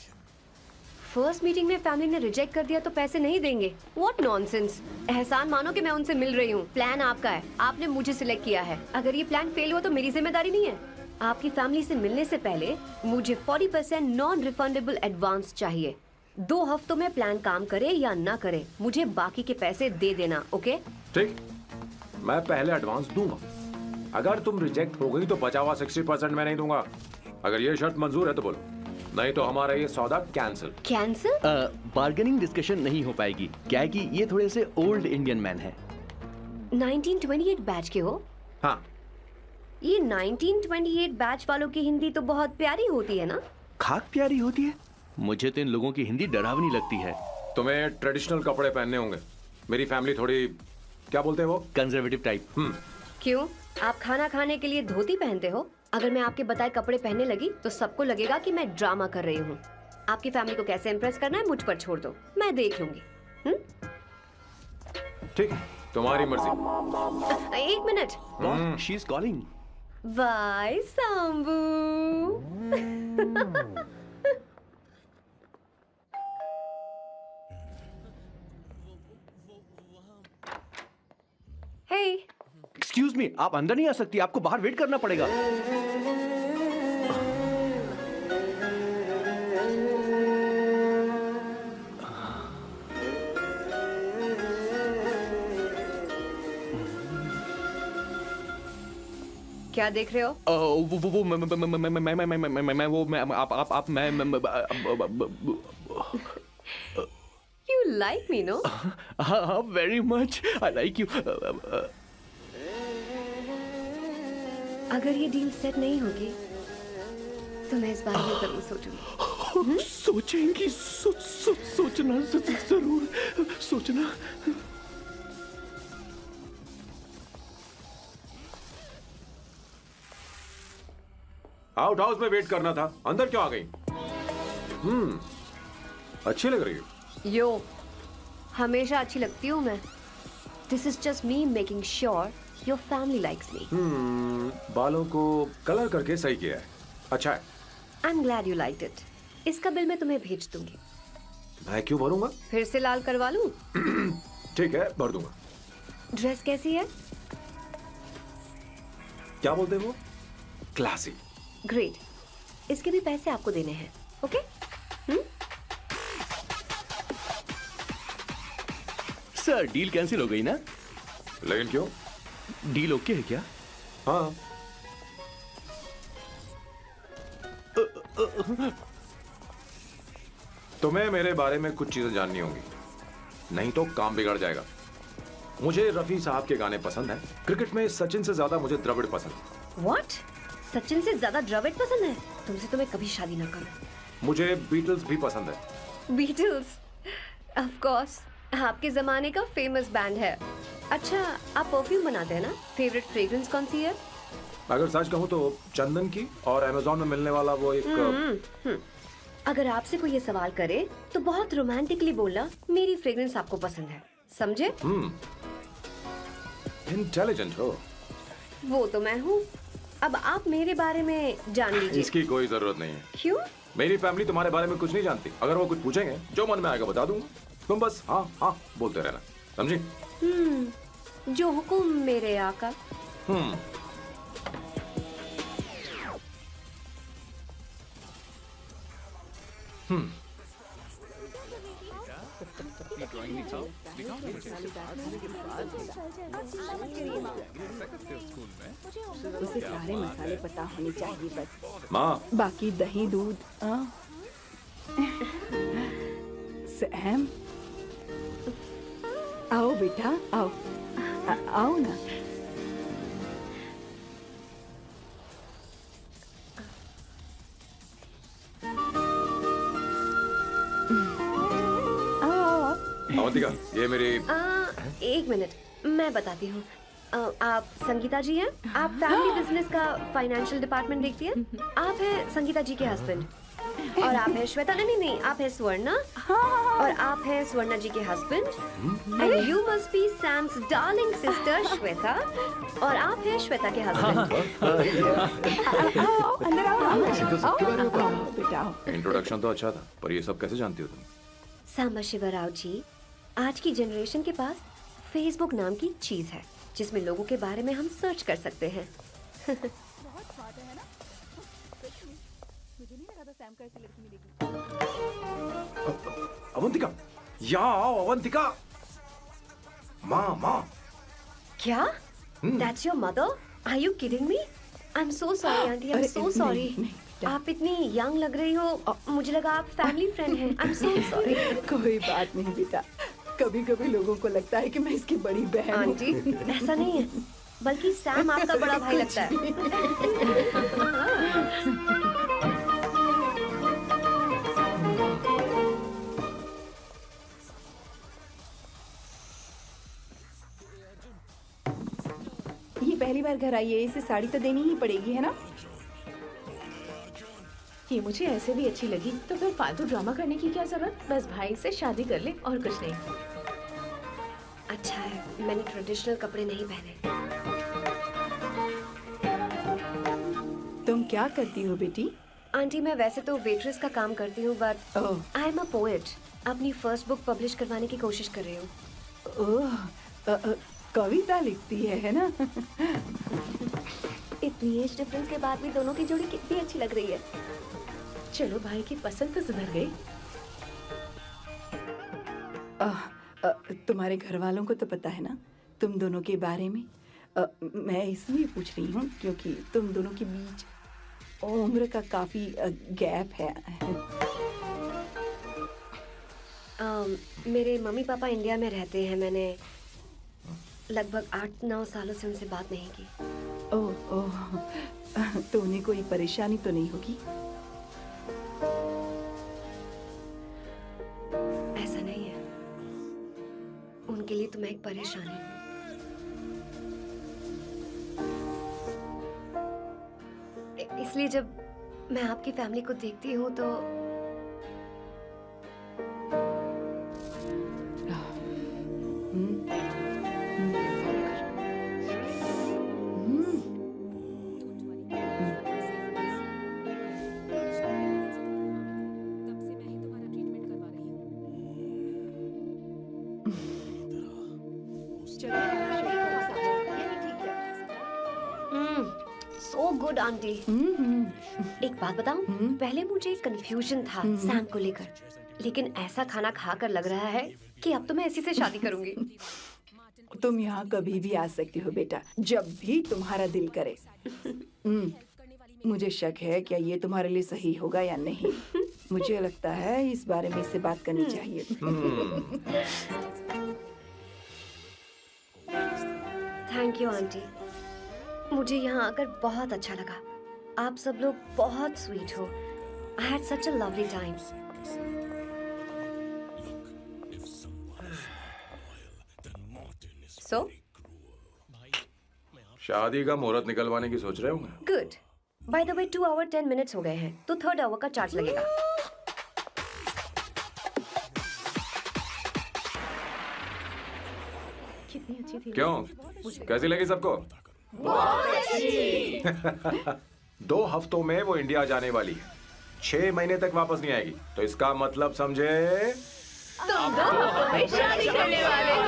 फर्स्ट मीटिंग में फैमिली ने रिजेक्ट कर दिया तो पैसे नहीं देंगे? What nonsense! एहसान मानो कि मैं उनसे मिल रही हूँ। प्लान आपका है, आपने मुझे सिलेक्ट किया है। अगर ये प्लान फेल हुआ तो मेरी जिम्मेदारी नहीं है। आपकी फैमिली से मिलने से पहले मुझे 40% नॉन रिफंडेबल एडवांस चाहिए। 2 हफ्तों में प्लान काम करे या ना करे, मुझे बाकी के पैसे दे देना, ओके? ठीक, मैं पहले एडवांस दूंगा। अगर तुम रिजेक्ट हो गई तो बचा हुआ 60% मैं नहीं दूंगा। अगर ये शर्त मंजूर है तो बोलो, नहीं तो हमारा ये सौदा कैंसिल। कैंसिल? बार्गेनिंग डिस्कशन नहीं हो पाएगी। क्या है कि ये थोड़े से ओल्ड इंडियन मैन है। 1928 बैच के हो? हाँ। ये 1928 बैच वालों की हिंदी तो बहुत प्यारी होती है ना? खाक प्यारी होती है? मुझे तो इन लोगों की हिंदी डरावनी लगती है। तुम्हें ट्रेडिशनल कपड़े पहनने होंगे। मेरी फैमिली थोड़ी, क्या बोलते हैं वो, कंजर्वेटिव टाइप। क्यों? आप खाना खाने के लिए धोती पहनते हो? अगर मैं आपके बताए कपड़े पहनने लगी तो सबको लगेगा कि मैं ड्रामा कर रही हूँ। आपकी फैमिली को कैसे इम्प्रेस करना है मुझ पर छोड़ दो, मैं देख लूंगी। ठीक, तुम्हारी मर्जी। 1 minute. She is calling. Bye Sambu. Hey, excuse me, आप अंदर नहीं आ सकती, आपको बाहर वेट करना पड़ेगा। क्या देख रहे हो? वो मैं वो मैं आप मैं You like me, no? हाँ, very much. I like you. अगर ये डील सेट नहीं होगी तो मैं इस बारे में जरूर सोचूंगी। सोचेंगी, सोचना जरूर सोचना। आउट हाउस में वेट करना था, अंदर क्यों आ गई? अच्छी लग रही हो। यो, हमेशा अच्छी लगती हूँ मैं। This is just me making sure your family likes me. बालों को कलर करके सही किया है, अच्छा है। I'm glad you liked it. इसका बिल मैं तुम्हें भेज दूंगी। मैं क्यों भरूंगा? फिर से लाल करवा लूं? ठीक है, भर दूंगा। ड्रेस कैसी है? क्या बोलते हो? क्लासी। ग्रेट। इसके भी पैसे आपको देने हैं, ओके? सर, डील कैंसिल हो गई ना? लेकिन क्यों? डील ओके है क्या? हाँ। तुम्हें मेरे बारे में कुछ चीजें जाननी होंगी, नहीं तो काम बिगड़ जाएगा। मुझे रफी साहब के गाने पसंद हैं। क्रिकेट में सचिन से ज्यादा मुझे द्रविड़ पसंद है। What? सचिन से ज्यादा द्रविड़ पसंद है? तुमसे तो मैं कभी शादी ना करूं। मुझे बीटल्स भी पसंद है। बीटल्स? ऑफ कोर्स, आपके जमाने का फेमस बैंड है। अच्छा, आप परफ्यूम बनाते हैं ना? फेवरेट फ्रेग्रेंस कौन सी है? अगर सच कहूँ तो चंदन की, और अमेज़न में मिलने वाला वो एक अगर आपसे कोई ये सवाल करे तो बहुत रोमांटिकली बोलना मेरी फ्रेग्रेंस आपको पसंद है, समझे? इंटेलिजेंट हो। वो तो मैं हूँ। अब आप मेरे बारे में जान लीजिए। इसकी कोई जरूरत नहीं है। क्यों? मेरी फैमिली तुम्हारे बारे में कुछ नहीं जानती। अगर वो कुछ पूछेंगे, जो मन में आएगा बता दूंगा। तुम बस हाँ हाँ बोलते रहना, समझी? जो हुकुम मेरे आका। उसे सारे मसाले पता होने चाहिए बस। माँ, बाकी दही दूध। सैम, आओ बेटा, आओ। आओ ना। अवंतिका, ये मेरी। एक मिनट, मैं बताती हूँ। आप संगीता जी हैं? आप फैमिली बिजनेस का फाइनेंशियल डिपार्टमेंट देखती हैं? आप हैं संगीता जी के हस्बैंड। और आप हैं श्वेता। नहीं, आप हैं स्वर्णा। और आप हैं स्वर्णा जी के husband. And you must be Sam's darling sister Shweta. और आप हैं श्वेता के हस्बैंड। अंदर आओ बेटा। इंट्रोडक्शन तो अच्छा था, पर ये सब कैसे जानती हो तुम? सांबा शिवराव जी, आज की जनरेशन के पास फेसबुक नाम की चीज है जिसमें लोगों के बारे में हम सर्च कर सकते हैं। अवंतिका, यहाँ आओ अवंतिका। माँ। क्या? That's your mother? Are you kidding me? I'm so sorry, auntie. I'm so sorry. आप इतनी यंग लग रही हो, मुझे लगा आप फैमिली फ्रेंड हैं। I'm so sorry. कोई बात नहीं बेटा, कभी कभी लोगों को लगता है कि मैं इसकी बड़ी बहन हूँ। आंटी, ऐसा नहीं है, बल्कि सैम आपका बड़ा भाई लगता है। ये पहली बार घर आई है, इसे साड़ी तो देनी ही पड़ेगी, है ना? ये मुझे ऐसे भी अच्छी लगी, तो फिर फालतू ड्रामा करने की क्या जरूरत? बस भाई से शादी कर ले और कुछ नहीं। अच्छा है, मैंने ट्रेडिशनल कपड़े नहीं पहने। तुम क्या करती हो बेटी? आंटी, मैं वैसे तो वेट्रेस का काम करती हूँ, but I am a poet. अपनी फर्स्ट बुक पब्लिश करवाने की कोशिश कर रही हूँ। कविता लिखती है ना? इतनी एज डिफरेंस के बाद भी दोनों की जोड़ी कितनी अच्छी लग रही है। चलो, भाई की पसंद तो सुधर गई। तुम्हारे घर वालों को तो पता है ना तुम दोनों के बारे में? मैं इसलिए पूछ रही हूँ क्योंकि तुम दोनों के बीच उम्र का काफी गैप है। मेरे मम्मी पापा इंडिया में रहते हैं। मैंने लगभग 8-9 सालों से उनसे बात नहीं की। ओह, तो उन्हें कोई परेशानी तो नहीं होगी? ऐसा नहीं है, उनके लिए तो मैं एक परेशानी हूँ। इसलिए जब मैं आपकी फैमिली को देखती हूँ तो सो गुड आंटी। एक बात बताऊं, पहले मुझे कंफ्यूजन था सैम को लेकर, लेकिन ऐसा खाना खाकर लग रहा है कि अब तो मैं इसी से शादी करूंगी। तुम यहाँ कभी भी आ सकती हो बेटा, जब भी तुम्हारा दिल करे। मुझे शक है क्या ये तुम्हारे लिए सही होगा या नहीं। मुझे लगता है इस बारे में इससे बात करनी चाहिए। थैंक यू आंटी, मुझे यहाँ आकर बहुत अच्छा लगा। आप सब लोग बहुत स्वीट हो। I had such a lovely time. So? शादी का मुहूर्त निकलवाने की सोच रहे होंगे। Good. By the way, 2 hour 10 minutes हो गए हैं, तो 3rd hour का चार्ज लगेगा। कितनी अच्छी थी। क्यों, कैसी लगी सबको? बहुत अच्छी। 2 हफ्तों में वो इंडिया जाने वाली है, 6 महीने तक वापस नहीं आएगी। तो इसका मतलब समझे तुम 2 हफ्तों में शादी करने वाले हो।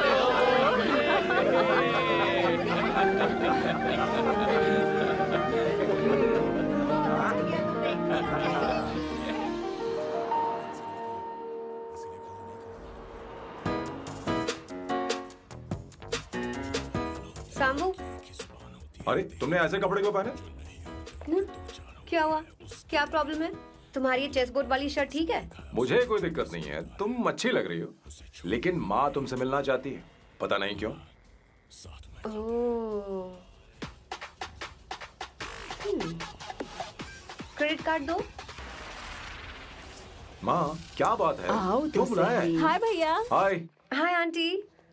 सामू, अरे तुमने ऐसे कपड़े क्यों पहने? क्या हुआ? क्या प्रॉब्लम है? तुम्हारी ये चेस्ट बोर्ड वाली शर्ट ठीक है? मुझे कोई दिक्कत नहीं है, तुम अच्छी लग रही हो, लेकिन माँ तुमसे मिलना चाहती है, पता नहीं क्यों। ओह। क्रेडिट कार्ड दो। माँ क्या बात है, आओ तो क्यों बुलाया है? सही। हाय भैया। हाय। Hi aunty.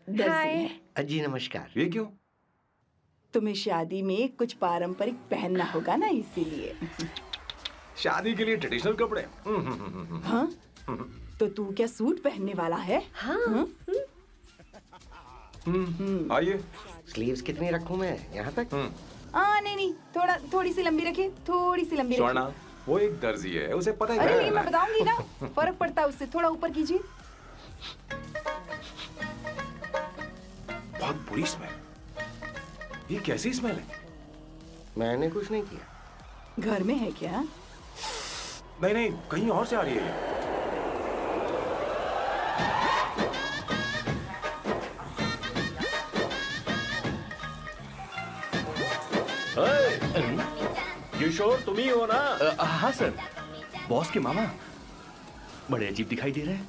दर्जी हाय। है। जी नमस्कार। ये क्यों? तुम्हें शादी में कुछ पारंपरिक पहनना होगा ना, इसीलिए। शादी के लिए ट्रेडिशनल कपड़े? हाँ? तो तू क्या सूट पहनने वाला है? हाँ। आइए। स्लीव्स कितनी रखूं मैं, यहाँ तक? नहीं, थोड़ी सी लंबी रखिए, थोड़ी सी लंबी स्वर्णा, रखिए। वो एक दर्जी है, उसे पता ही अरे है। नहीं, मैं बताऊंगी ना, फर्क पड़ता है उससे। थोड़ा ऊपर कीजिए। बहुत बुरी स्मेल। ये कैसी स्मेल है? मैंने कुछ नहीं किया। घर में है क्या? नहीं, कहीं और से आ रही है ये। किशोर तुम ही हो ना? हाँ सर, बॉस के मामा। बड़े अजीब दिखाई दे रहे हैं।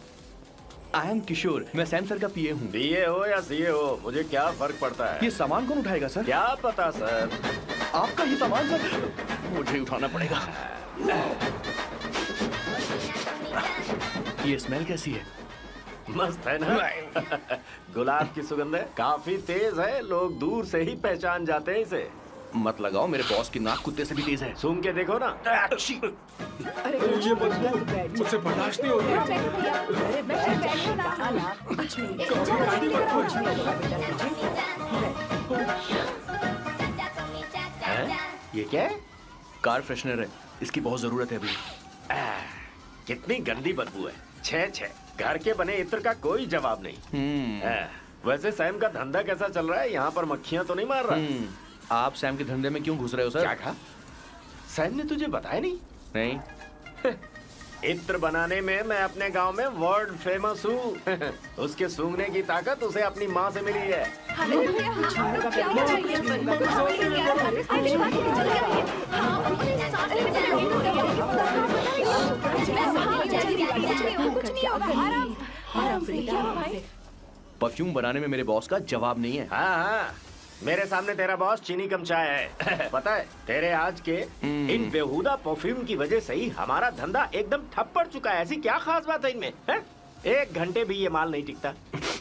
आई एम किशोर, मैं सैम सर का पीए हूँ। पीए हो या सीए हो, मुझे क्या फर्क पड़ता है? ये सामान कौन उठाएगा सर? क्या पता सर। आपका ये सामान सर? मुझे उठाना पड़ेगा। ये स्मेल कैसी है? मस्त है ना? गुलाब की सुगंध है, काफी तेज है, लोग दूर से ही पहचान जाते हैं इसे। मत लगाओ, मेरे बॉस की नाक कुत्ते से भी तेज है। सूंघ के देखो ना। अरे ये बदबू मुझसे बर्दाश्त नहीं हो रही। अरे बैठो ना। कुछ नहीं। ये क्या है? कार फ्रेशनर है, इसकी बहुत जरूरत है अभी। कितनी गंदी बदबू है। छे घर के बने इत्र का कोई जवाब नहीं। वैसे सैम का धंधा कैसा चल रहा है? यहाँ पर मक्खियाँ तो नहीं मार रहा? आप सैम के धंधे में क्यों घुस रहे हो सर? क्या कहा? सैम ने तुझे बताया नहीं? नहीं। इत्र बनाने में मैं अपने गांव में वर्ल्ड फेमस हूँ। उसके सूंघने की ताकत उसे अपनी माँ से मिली है। परफ्यूम बनाने में मेरे बॉस का जवाब नहीं है। हाँ हाँ, मेरे सामने तेरा बॉस चीनी कम चाय है। पता है तेरे आज के इन बेहुदा परफ्यूम की वजह से ही हमारा धंधा एकदम ठप पड़ चुका है। ऐसी क्या खास बात है इनमें है? 1 घंटे भी ये माल नहीं टिकता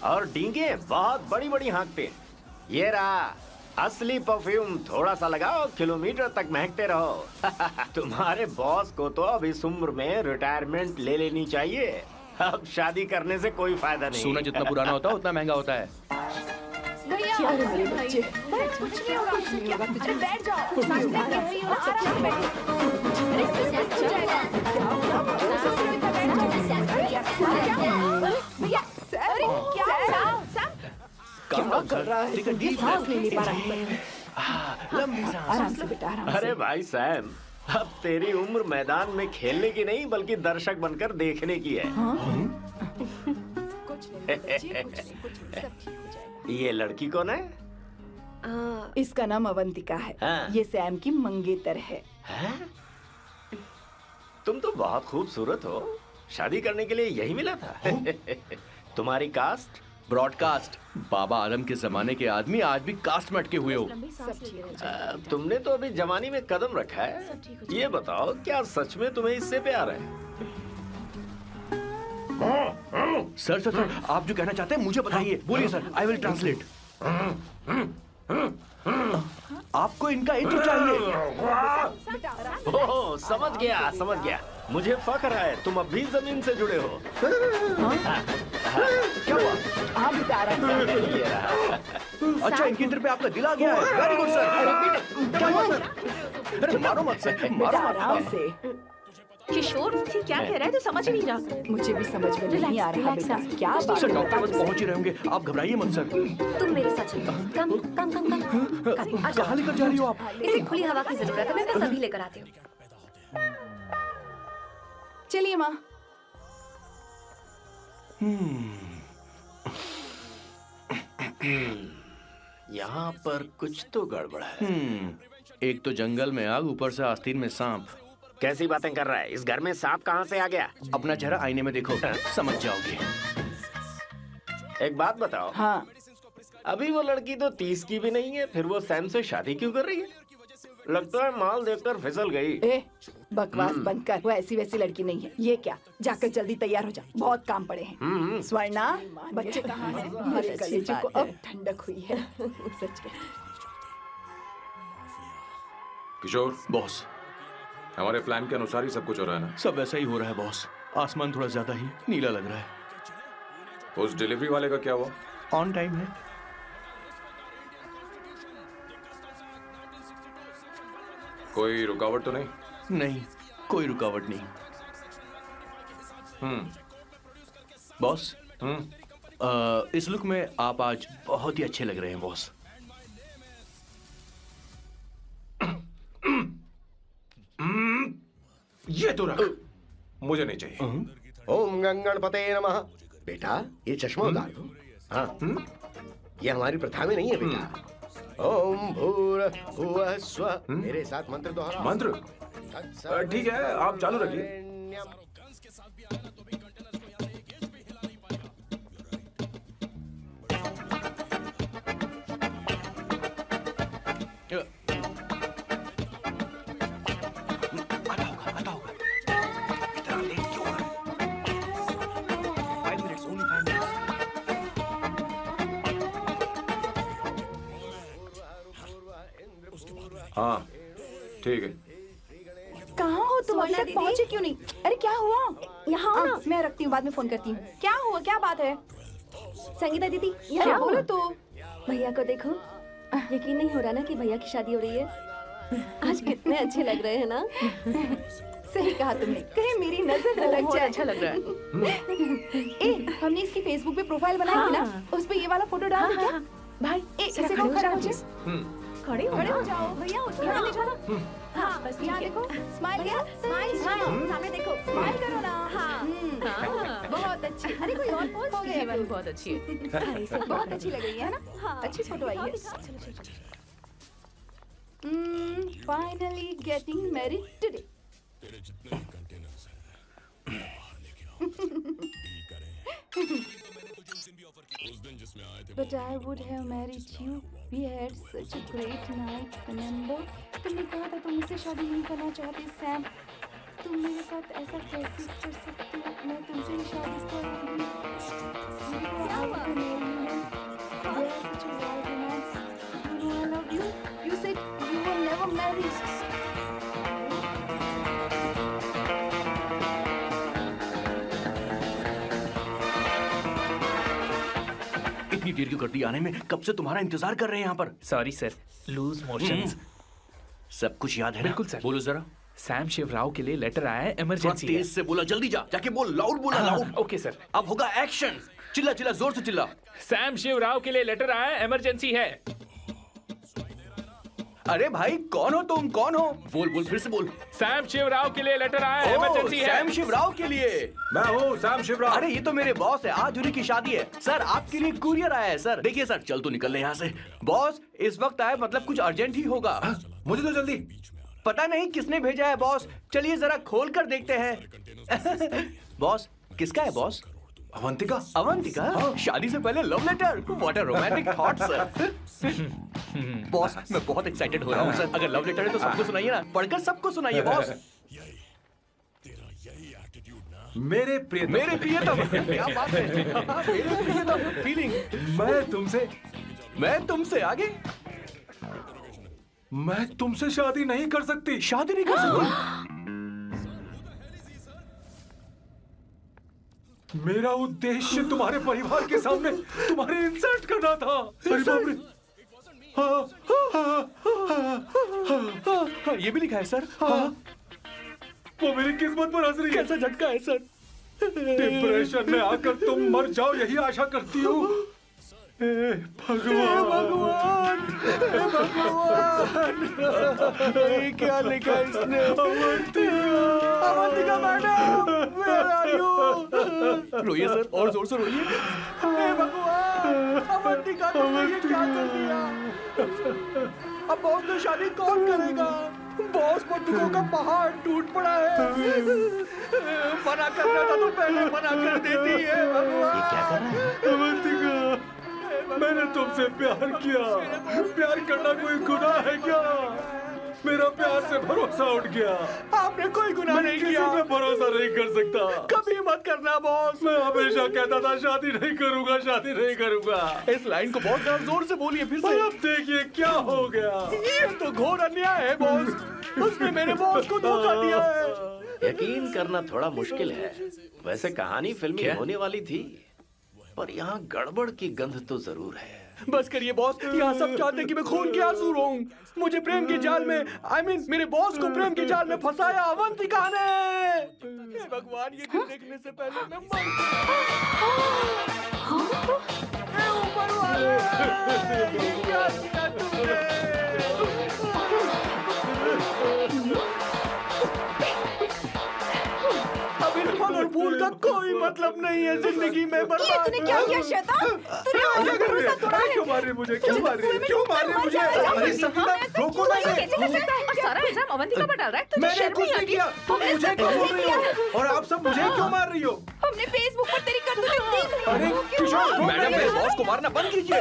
और डींगे बहुत बड़ी बड़ी हाँकते हैं। ये रहा असली परफ्यूम, थोड़ा सा लगाओ किलोमीटर तक महकते रहो। तुम्हारे बॉस को तो अब इस उम्र में रिटायरमेंट ले लेनी चाहिए। अब शादी करने से कोई फायदा नहीं। सोना जितना पुराना होता है उतना महंगा होता है। क्या रे मेरे बच्चे? कुछ नहीं होगा, कुछ नहीं होगा, तुझे बैठ जाओ। कुछ नहीं होगा, आराम से बैठो। भैया, अरे क्या कर रहा है? ये सांस नहीं ले पा रहा है। लंबी सांस। आराम से बेटा, आराम से। अरे भाई सैम, अब तेरी उम्र मैदान में खेलने की नहीं बल्कि दर्शक बनकर देखने की है। कुछ नहीं बच्चे, कुछ नहीं, सब ठीक हो जाएगा। ये लड़की कौन है? इसका नाम अवंतिका है। हाँ। ये सैम की मंगेतर है। तुम तो बहुत खूबसूरत हो। शादी करने के लिए यही मिला था। तुम्हारी कास्ट? ब्रॉडकास्ट। बाबा आलम के जमाने के आदमी आज भी कास्ट में अटके हुए हो। तुमने तो अभी जवानी में कदम रखा है। ये बताओ क्या सच में तुम्हें इससे प्यार है? सर सर सर, आप जो कहना चाहते हैं मुझे बताइए। बोलिए सर, आई विल ट्रांसलेट। आपको इनका इत्र चाहिए। ओह, समझ गया समझ गया। मुझे फख्र है तुम अब भी जमीन से जुड़े हो। क्या हुआ? हाँ बेटा, आराम से। अच्छा, इनके इत्र पे आपका दिल आ गया है। Very good sir. क्या हुआ सर? अरे मारो मत सर, मारो मत। आराम से। किशोर क्या कह रहा है? तो समझ ही नहीं रहा। मुझे भी समझ में नहीं आ रहा बेटा। क्या बात सर, है? डॉक्टर बस पहुंच ही रहे होंगे, आप घबराइए मत सर। तुम मेरे साथ चलो। कम कम कम कम। कहाँ लेकर जा रही हो आप? इसे खुली हवा की जरूरत है, मैं बस अभी लेकर आती हूँ। चलिए माँ। यहाँ पर कुछ तो गड़बड़ है। एक तो जंगल में आग, ऊपर से आस्तीन में सांप। कैसी बातें कर रहा है? इस घर में सांप कहाँ से आ गया? अपना चेहरा आईने में देखो, समझ जाओगे। एक बात बताओ। हाँ। अभी वो लड़की तो 30 की भी नहीं है, फिर वो सैम से शादी क्यों कर रही है? लगता है माल देखकर फिसल गई। ए, बकवास बंद कर। वो ऐसी वैसी लड़की नहीं है। ये क्या, जाकर जल्दी तैयार हो जा, बहुत काम पड़े हैं। स्वर्णा, बच्चे कहाँ हैं? मेरे कलेजे को अब ठंडक हुई है। सच में। किशोर बॉस, हमारे प्लान के अनुसार ही सब कुछ हो रहा है ना? सब वैसा ही हो रहा है बॉस। आसमान थोड़ा ज्यादा ही नीला लग रहा है। उस डिलीवरी वाले का क्या हुआ? ऑन टाइम है। कोई रुकावट तो नहीं? नहीं, कोई रुकावट नहीं। बॉस, इस लुक में आप आज बहुत ही अच्छे लग रहे हैं बॉस। ये तो रख, मुझे नहीं चाहिए। ओम गंगणपते नमः। बेटा, ये चश्मा उतार दो। हाँ, ये हमारी प्रथा में नहीं है बेटा। ओम भूर्भुवः स्वः। मेरे साथ मंत्र दोहराओ। मंत्र? ठीक है, आप चालू रखिए। हाँ ठीक है। कहाँ हो तुम? अभी तक पहुँचे क्यों नहीं? अरे क्या हुआ? यहाँ आओ ना। मैं रखती हूँ, बाद में फोन करती हूँ। क्या हुआ, क्या बात है? संगीता दीदी, क्या बोलो तो? भैया को देखो। यकीन नहीं हो रहा ना कि भैया की शादी हो रही है। आज कितने अच्छे लग रहे हैं ना। सही कहा तुमने, कहीं मेरी नजर न लग जाए। अच्छा लग रहा है। ए, हमने इसकी फेसबुक पे प्रोफाइल बनाई थी ना, उस पे ये वाला फोटो डाल दो क्या? भाई इसे खड़े हो जाओ। खड़े हो जाओ भैया, उठो। हाँ बस यहाँ देखो, स्माइल किया, स्माइल सामने देखो, स्माइल करो ना। हाँ बहुत अच्छी। अरे कोई और पोज हो गया, वाली बहुत अच्छी है। बहुत अच्छी लग रही है ना। हाँ अच्छी फोटो आई है। Finally getting married today. But I would have married you. We had such a great night. Remember? तुमने कहा था तुम मुझसे शादी नहीं करना चाहते सैम। तुम मेरे साथ ऐसा कैसे कर सकती हो? मैं तुमसे ही शादी करूंगी। क्या हुआ? There's such a wild romance. You know I love you. You said you will never marry. इतनी देर क्यों कर दी आने में? कब से तुम्हारा इंतजार कर रहे हैं यहाँ पर। Sorry sir, loose motions. सब कुछ याद है ना? बिल्कुल सर। बोलो जरा। सैम शिवराव के लिए लेटर आया है, इमरजेंसी है। तेज से बोला, जल्दी जा, जाके बोल, लाउड बोला, लाउड। Okay sir. अब होगा एक्शन। चिल्ला चिल्ला, जोर से चिल्ला। सैम शिवराव के लिए लेटर आया है, इमरजेंसी है। अरे भाई कौन हो तुम, कौन हो? बोल बोल, फिर से बोल। सैम शिवराव के लिए लेटर आया है, इमरजेंसी है। सैम शिवराव के लिए? मैं हूँ सैम शिवराव। अरे ये तो मेरे बॉस है, आज उन्हीं की शादी है। सर आपके लिए कुरियर आया है सर। देखिए सर, चल तो निकल ले यहाँ से। बॉस इस वक्त आए, मतलब कुछ अर्जेंट ही होगा। मुझे तो जल्दी पता नहीं किसने भेजा है बॉस। चलिए जरा खोल कर देखते हैं। बॉस किसका है बॉस? अवंतिका। अवंतिका? शादी से पहले love letter? What a romantic thought sir. Boss मैं बहुत एक्साइटेड हो रहा हूँ सर। अगर लव लेटर है तो सबको सुनाइए ना, पढ़कर सबको सुनाइए बॉस। मेरे प्रियतम। मेरे प्रियतम, क्या बात है। मेरे प्रियतम फीलिंग। मैं तुमसे आगे। मैं तुमसे शादी नहीं कर सकती। शादी नहीं कर सकती? मेरा उद्देश्य तुम्हारे परिवार के सामने तुम्हारी इंसल्ट करना था। अरे बाप रे। ये भी लिखा है सर। वो मेरी किस्मत पर हंस रही है। कैसा झटका है सर। डिप्रेशन में आकर तुम मर जाओ यही आशा करती हूँ। भगवान, ये क्या लिखा इसने? Avantika madam, where are you? रोइए सर, और जोर से रोइए। हे भगवान, अवंतिका तुमने ये क्या कर दिया? अब बॉस से शादी कौन करेगा? बॉस बंदूकों का पहाड़ टूट पड़ा है। मना करना था तो पहले मना कर देती है। भगवान ये क्या कर रहा है? अवंतिका, मैंने तुमसे प्यार किया। प्यार करना कोई गुनाह है क्या? मेरा प्यार से भरोसा उठ गया। आपने कोई गुनाह नहीं किया। मैं भरोसा नहीं कर सकता। कभी मत करना बॉस। मैं हमेशा कहता था शादी नहीं करूंगा, शादी नहीं करूंगा। इस लाइन को बहुत ज्यादा जोर से बोलिए फिर से। अब देखिए क्या हो गया। ये तो घोर अन्याय है बॉस। उसने मेरे बॉस को धोखा दिया है। यकीन करना थोड़ा मुश्किल है। वैसे कहानी फिल्मी होने वाली थी, पर यहाँ गड़बड़ की गंध तो जरूर है। बस करिए बॉस, यहाँ सब चाहते हैं कि मैं खून के आंसू रोऊं। मुझे प्रेम के जाल में, मेरे बॉस को प्रेम के जाल में फंसाया अवंतिका ने। हे भगवान, ये दिन देखने से पहले मैं मर गया। ऊपर वाले, क्या किया तुमने? अब इस फल और फूल का कोई मतलब नहीं है जिंदगी में। बर्बाद। तूने क्या किया शैतान? तूने हमारा भरोसा तोड़ा है। क्यों मार रही मुझे? क्यों मार रही? क्यों मार रही मुझे? अरे संगीता, रोको ना इसे। और सारा इल्जाम अवंतिका पर डाल रहा है। तुझे मैंने शर्म कुछ नहीं नहीं आती? किया। तुम मुझे क्यों बोल रही हो? और आप सब मुझे क्यों मार रही हो? हमने फेसबुक पर तेरी करतूतें देख ली। अरे किशोर, मैडम मेरे बॉस को मारना बंद कीजिए।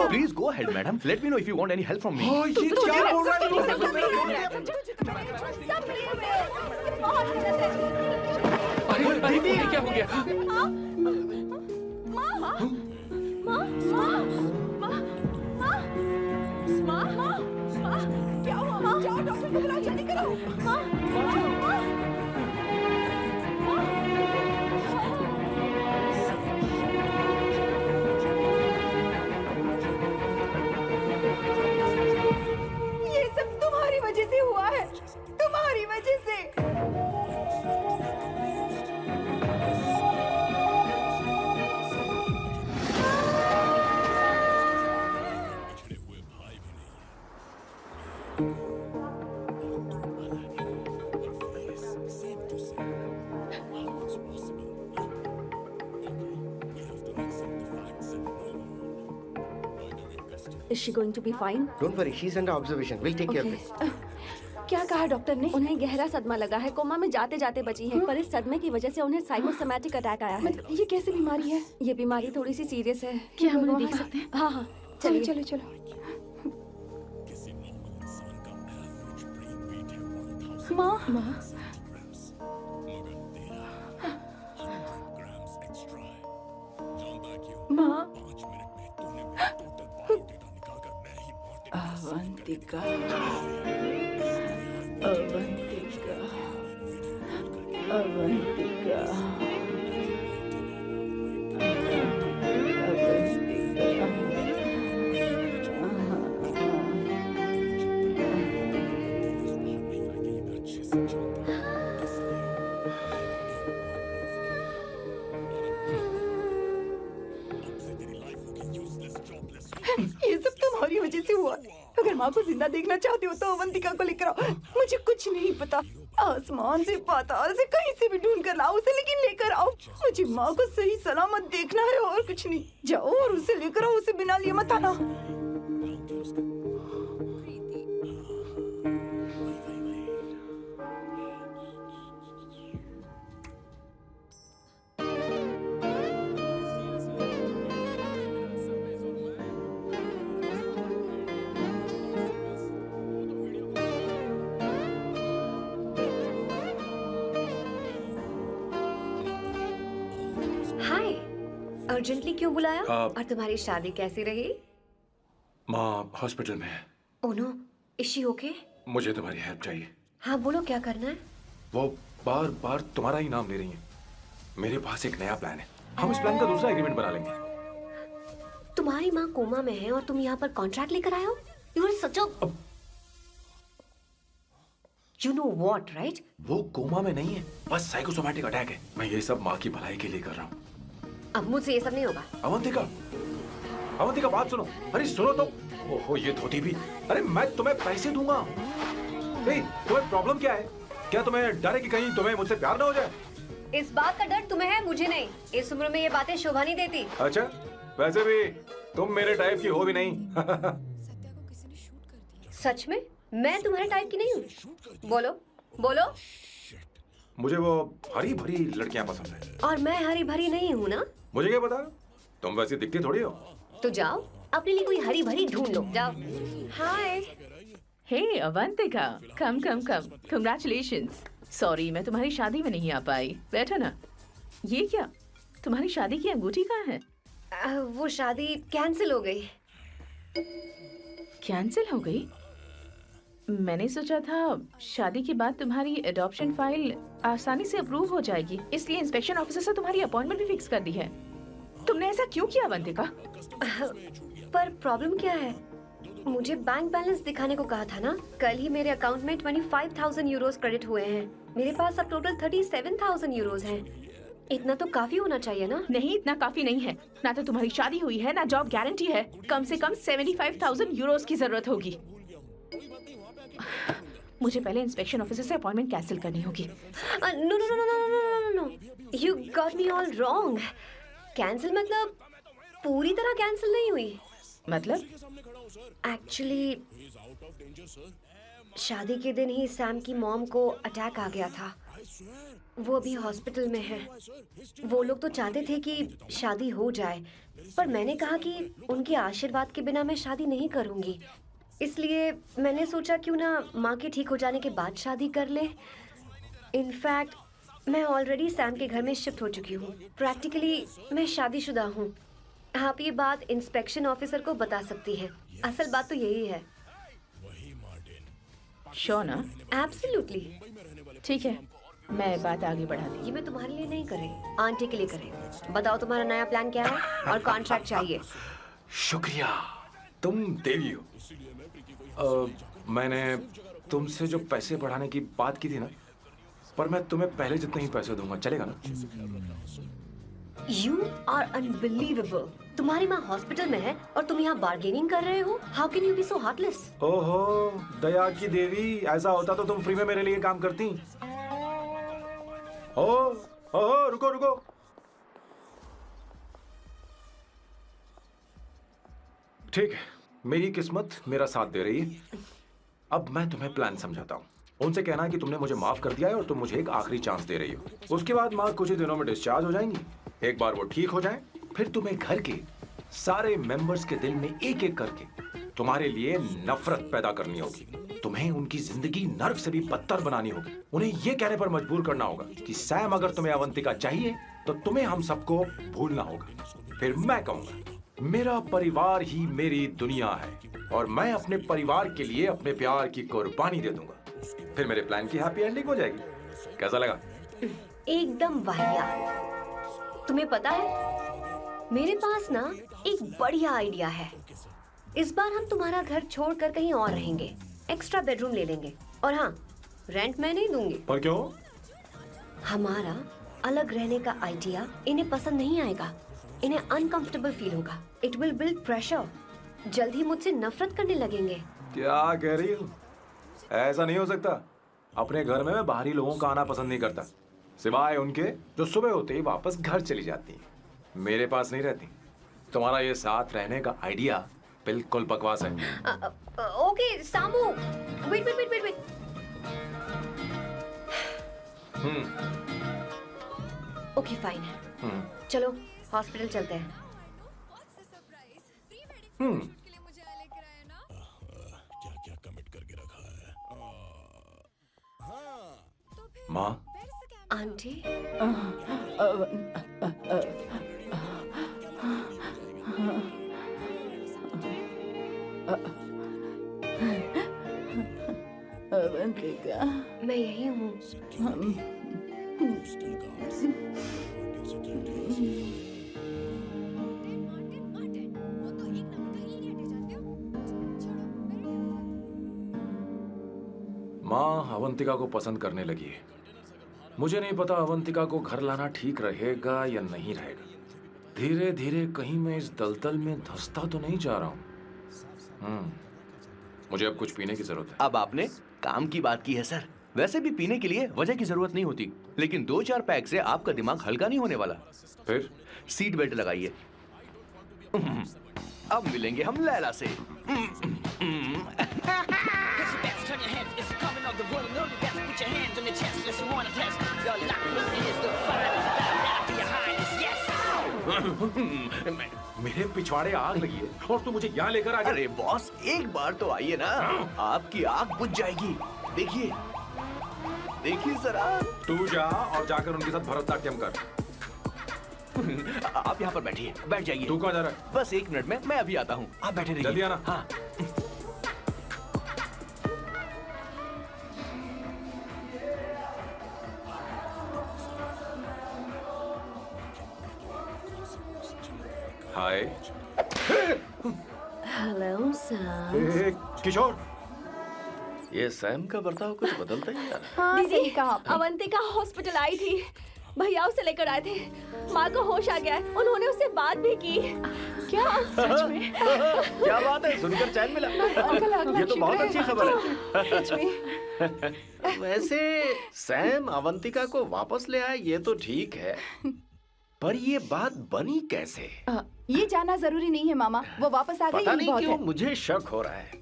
Please go ahead madam, let me know if you want any help from me. ये क्या बोल रहा है तू? अरे दीदी, ये क्या हो गया? क्या हुआ? जाओ डॉक्टर को बुलाओ, जल्दी करो। ये सब तुम्हारी वजह से हुआ है, तुम्हारी वजह से। Is she going to be fine? Don't worry, she's under observation. We'll take care of it. क्या कहा डॉक्टर ने? उन्हें गहरा सदमा लगा है, कोमा में जाते जाते बची है, पर इस सदमे की वजह से उन्हें साइकोसोमैटिक अटैक आया है। मतलब ये कैसी बीमारी है? ये बीमारी थोड़ी सी सीरियस है। क्या हम उन्हें देख सकते हैं? हाँ हाँ, चलो चलिए। चलो चलो। माँ माँ, माँ, अवंतिका, अवंतिका, अवंतिका, ये सब तुम्हारी वजह से हुआ। अगर माँ को जिंदा देखना चाहते हो तो अवंतिका को लेकर आओ। मुझे कुछ नहीं पता, आसमान से पाताल से कहीं से भी ढूंढ कर लाओ उसे, लेकिन लेकर आओ। मुझे माँ को सही सलामत देखना है और कुछ नहीं। जाओ और उसे लेकर आओ, उसे बिना लिए मत आना। हाय, अर्जेंटली क्यों बुलाया? आप- और तुम्हारी शादी कैसी रही? माँ हॉस्पिटल में है। Oh no, is she okay? मुझे तुम्हारी हेल्प चाहिए। हाँ बोलो, क्या करना है? वो बार बार तुम्हारा ही नाम ले रही हैं। मेरे पास एक नया प्लान है, हम इस प्लान का दूसरा एग्रीमेंट बना लेंगे। तुम्हारी माँ कोमा में है और तुम यहाँ पर कॉन्ट्रैक्ट लेकर आए हो? You are such a you know what, right? वो कोमा में नहीं है, बस साइकोसोमैटिक अटैक है। मैं ये सब माँ की भलाई के लिए कर रहा हूँ। अब मुझसे ये सब नहीं होगा। अवंतिका, अवंतिका बात सुनो। अरे सुनो तो। ओहो ये धोती भी। अरे मैं तुम्हें पैसे दूंगा। तुम्हें प्रॉब्लम क्या है? क्या तुम्हें डर है कि कहीं तुम्हें मुझसे प्यार ना हो जाए? इस बात का डर तुम्हें है, मुझे नहीं। इस उम्र में ये बातें शोभा नहीं देती। अच्छा, वैसे भी तुम मेरे टाइप की हो भी नहीं। सच में मैं तुम्हारे टाइप की नहीं हूँ। बोलो बोलो। मुझे वो हरी भरी लड़कियां पसंद है। और मैं हरी भरी नहीं हूँ ना? मुझे क्या पता, तुम वैसे दिखती थोड़ी हो। तो जाओ अपने लिए कोई हरी भरी ढूंढ लो, जाओ। हाय। हे अवंतिका, कम कम कम, कंग्रेचुलेशंस। सॉरी मैं तुम्हारी शादी में नहीं आ पाई। बैठो ना। ये क्या, तुम्हारी शादी की अंगूठी कहाँ है? वो शादी कैंसिल हो गई। कैंसिल हो गई? मैंने सोचा था शादी के बाद तुम्हारी एडॉप्शन फाइल आसानी से अप्रूव हो जाएगी, इसलिए इंस्पेक्शन ऑफिसर से तुम्हारी अपॉइंटमेंट भी फिक्स कर दी है। तुमने ऐसा क्यों किया अवंतिका? पर प्रॉब्लम क्या है? मुझे बैंक बैलेंस दिखाने को कहा था ना। कल ही मेरे अकाउंट में 25,000 यूरोस क्रेडिट हुए हैं। मेरे पास अब टोटल 37,000 यूरोस हैं। इतना तो काफी होना चाहिए ना? नहीं, इतना काफी नहीं है। ना तो तुम्हारी शादी हुई है, ना जॉब गारंटी है। कम से कम 75,000 यूरोस की जरूरत होगी। मुझे पहले इंस्पेक्शन ऑफिसर से अपॉइंटमेंट कैंसिल करनी होगी। No no no no no no no, you got me all wrong. Cancel मतलब पूरी तरह कैंसिल नहीं हुई। मतलब? एक्चुअली शादी के दिन ही सैम की मॉम को अटैक आ गया था। वो अभी हॉस्पिटल में है। वो लोग तो चाहते थे कि शादी हो जाए, पर मैंने कहा कि उनके आशीर्वाद के बिना मैं शादी नहीं करूंगी। इसलिए मैंने सोचा क्यों ना माँ के ठीक हो जाने के बाद शादी कर ले। इनफैक्ट मैं ऑलरेडी सैम के घर में शिफ्ट हो चुकी हूँ। प्रैक्टिकली मैं शादीशुदा हूँ। आप ये बात इंस्पेक्शन ऑफिसर को बता सकती हैं। असल बात तो यही है। श्योर ना? एब्सोल्युटली। ठीक है, मैं बात आगे बढ़ाती। ये मैं तुम्हारे लिए नहीं कर रही, आंटी के लिए कर रही हूँ। बताओ तुम्हारा नया प्लान क्या है और कॉन्ट्रैक्ट चाहिए। शुक्रिया, तुम देवी हो। मैंने तुमसे जो पैसे बढ़ाने की बात की थी ना, पर मैं तुम्हें पहले जितने ही पैसे दूंगा, चलेगा ना? You are unbelievable. तुम्हारी माँ हॉस्पिटल में है और तुम यहाँ बार्गेनिंग कर रहे हो? How can you be so heartless? ओहो दया की देवी, ऐसा होता तो तुम फ्री में मेरे लिए काम करती। ओहो रुको रुको। ठीक है, मेरी किस्मत मेरा साथ दे रही है। अब मैं तुम्हें प्लान समझाता हूँ। उनसे कहना है कि तुमने मुझे माफ कर दिया है और तुम मुझे एक आखिरी चांस दे रही हो। उसके बाद माँ कुछ ही दिनों में डिस्चार्ज हो जाएंगी। एक बार वो ठीक हो जाए, फिर तुम्हें घर के सारे मेंबर्स के दिल में एक एक करके तुम्हारे लिए नफरत पैदा करनी होगी। तुम्हें उनकी जिंदगी नर्क से भी बदतर बनानी होगी। उन्हें यह कहने पर मजबूर करना होगा कि सैम अगर तुम्हें अवंतिका चाहिए तो तुम्हें हम सबको भूलना होगा। फिर मैं कहूंगा मेरा परिवार ही मेरी दुनिया है और मैं अपने परिवार के लिए अपने प्यार की कुर्बानी दे दूंगा। फिर मेरे प्लान की हैप्पी एंडिंग हो जाएगी। कैसा लगा? एकदम वाहियात। तुम्हें पता है मेरे पास ना एक बढ़िया आइडिया है। इस बार हम तुम्हारा घर छोड़कर कहीं और रहेंगे, एक्स्ट्रा बेडरूम ले लेंगे। और हाँ, रेंट मैं नहीं दूंगी। पर क्यों? हमारा अलग रहने का आइडिया इन्हें पसंद नहीं आएगा। इन्हें अनकंफर्टेबल फील होगा। It will build pressure. जल्द ही मुझसे नफरत करने लगेंगे। क्या कह रही हो? ऐसा नहीं हो सकता। अपने घर में मैं बाहरी लोगों का आना पसंद नहीं करता, सिवाय उनके जो सुबह होते ही वापस घर चली जाती हैं। मेरे पास नहीं रहती। तुम्हारा ये साथ रहने का आइडिया बिल्कुल बकवास है। Okay Samu, wait wait wait wait wait. Okay fine है। चलो हॉस्पिटल चलते हैं। माँ, आंटी, अवंतिका, मैं यही हूँ। माँ अवंतिका को पसंद करने लगी है। मुझे नहीं पता अवंतिका को घर लाना ठीक रहेगा या नहीं रहेगा। धीरे धीरे कहीं मैं इस दलदल में धंसता तो नहीं जा रहा हूँ। मुझे अब कुछ पीने की जरूरत है। अब आपने काम की बात की है सर। वैसे भी पीने के लिए वजह की जरूरत नहीं होती, लेकिन 2-4 पैक से आपका दिमाग हल्का नहीं होने वाला। फिर सीट बेल्ट लगाइए। अब मिलेंगे हम लैला से। मेरे पिछवाड़े आग लगी है और तू मुझे यहाँ लेकर आ गया। अरे बॉस, एक बार तो आइए ना, आपकी आग बुझ जाएगी। देखिए देखिए जरा। तू जा और जाकर उनके साथ भरतनाट्यम कर। आप यहाँ पर बैठिए, बैठ जाइए। तू कहाँ जा रहा है? बस 1 मिनट में मैं अभी आता हूँ, आप बैठे रहिए। जल्दी आना। हाँ। हाय। Hello sir. किशोर, ये सैम का बर्ताव कुछ बदलता ही यार। हाँ, सही कहा। अवंतिका हॉस्पिटल आई थी, भैया उसे लेकर आए थे। माँ को होश आ गया है, उन्होंने उससे बात भी की। क्या सच में? क्या बात है, सुनकर चैन मिला। ये तो बहुत अच्छी खबर है। सच में। वैसे सैम अवंतिका को वापस ले आए ये तो ठीक है, पर ये बात बनी कैसे? ये जानना जरूरी नहीं है मामा, वो वापस आ गई। पता नहीं क्यों मुझे शक हो रहा है।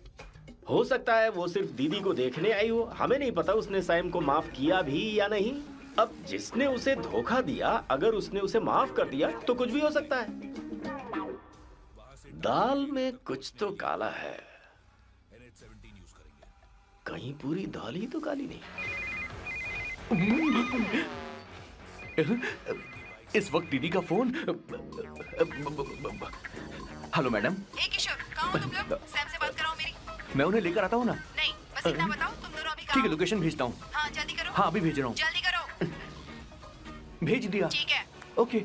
हो सकता है वो सिर्फ दीदी को देखने आई हो। हमें नहीं पता उसने सैम को माफ किया भी या नहीं। अब जिसने उसे धोखा दिया, अगर उसने उसे माफ कर दिया तो कुछ भी हो सकता है। दाल में कुछ तो काला है। कहीं पूरी दाल ही तो काली नहीं। इस वक्त दीदी का फोन। Hello madam. किशोर, कहाँ हो तुम लोग? सैम से बात कराओ मेरी। मैं उन्हें लेकर आता हूँ ना। नहीं, बस इतना बताओ, तुम दोनों अभी ठीक है, लोकेशन भेजता हूँ। हाँ जल्दी करो। हाँ अभी भेज रहा हूँ। जल्दी करो। भेज दिया। ठीक है। ओके।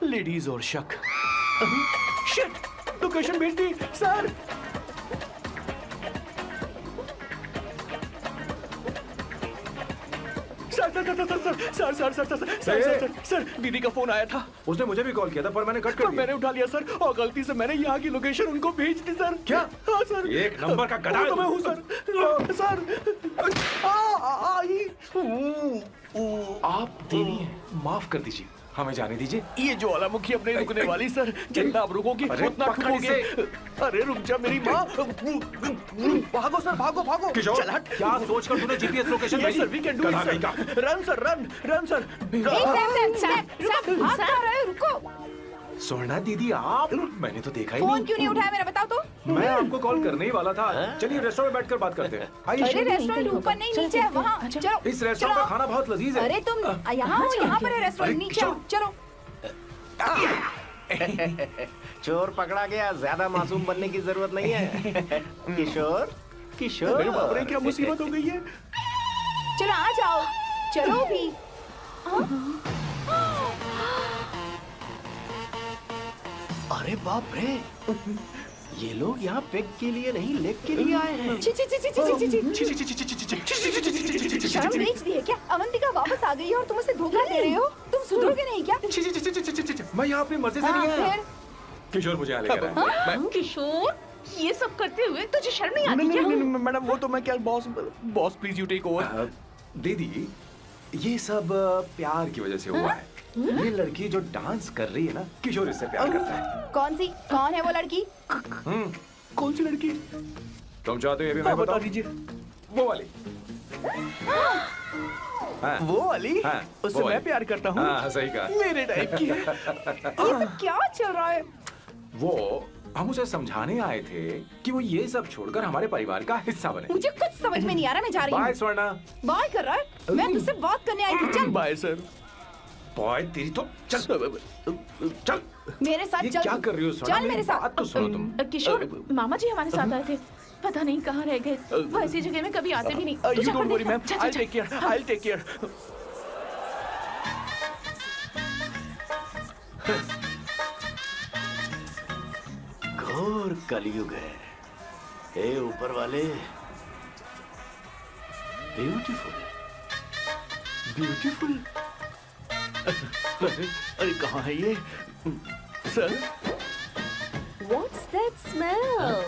लेडीज और शक। शिट, लोकेशन भेज दी सर। सर दीदी का फोन आया था। उसने मुझे भी कॉल किया था पर मैंने कट कर दिया। मैंने उठा लिया सर, और गलती से मैंने यहाँ की लोकेशन उनको भेज दी सर। क्या? हाँ सर। एक नंबर का गधा तो मैं हूँ सर। सर आप देवी हैं, माफ कर दीजिए। हमें जाने दीजिए। ये ज्वालामुखी अपने रुकने वाली सर, जितना आप रुकोगे अरे, उतना पकड़ ठुकोगे। अरे रुक जा मेरी माँ। भागो सर, भागो भागो। किशोर, चल हट। क्या सोचकर तूने जीपीएस लोकेशन Yes, भेजी? sir, we can do it, गधा sir. कहीं का। Run sir, run sir. भाग कहाँ रहे हो? रुको। स्वर्णा दीदी आप, मैंने तो देखा ही फोन नहीं। क्यों नहीं उठाया मेरा बताओ तो? मैं आपको कॉल करने ही वाला था। चलिए रेस्टोरेंट में बैठकर बात करते हैं। अरे आइए। रेस्टोरेंट ऊपर नहीं नीचे है वहाँ। चलो इस रेस्टोरेंट का खाना बहुत लजीज है। अरे तुम यहाँ हो, यहाँ पर है रेस्टोरेंट, नीचे आओ, चलो। चोर पकड़ा गया, ज्यादा मासूम बनने की जरूरत नहीं है। किशोर, किशोर। मेरे बाप रे, क्या मुसीबत हो गई है। चलो आ जाओ, चलो भी। अरे बाप रे, ये लोग यहाँ पेग के लिए नहीं लेग के लिए आए हैं। ची ची ची ची ची ची ची। शर्म बेच दी है क्या? अवंतिका वापस आ गई है और तुम उसे धोखा दे रहे हो? तुम सुधरोगे नहीं क्या? मैं यहाँ अपनी मर्जी से नहीं आया। किशोर मुझे यहाँ लेकर आया। किशोर, ये सब करते हुए तुझे शर्म नहीं आती क्या? नहीं मैडम, वो तो मैं क्या, boss please you take over. दीदी, ये सब प्यार की वजह से हुआ है। ये लड़की जो डांस कर रही है ना, किशोर इससे प्यार करता है। कौन है वो लड़की? कौन सी लड़की? तुम चाहते हो ये भी मैं बता बताऊं? दीजिए। वो वाली। हाँ, वो वाली? हाँ, उससे वो वाली। मैं प्यार करता हूँ। हाँ, सही कहा। मेरे टाइप की है। ये सब क्या चल रहा है? वो हम उसे समझाने आए थे कि वो ये सब छोड़कर हमारे परिवार का हिस्सा बने। मुझे कुछ समझ में नहीं आ रहा, मैं जा रही बाय हूँ। स्वर्णा। बाय कर रहा है? मैं तुझसे बात करने आई थी, चल। Bye sir. बॉय तेरी तो चल चल। मेरे साथ ये चल। क्या कर रही हो स्वर्णा? चल मेरे साथ। बात तो सुनो तुम। किशोर, मामा जी हमारे साथ आए थे, पता नहीं कहाँ रह गए। वो ऐसी जगह में कभी आते भी नहीं। तू यू जा डोंट कर वरी देखना। मैम, जा, जा, आई जा। Take care, I take care. घोर कलयुग है। हे ऊपर वाले, ब्यूटीफुल, ब्यूटीफुल। अरे कहाँ है ये सर? What's that smell?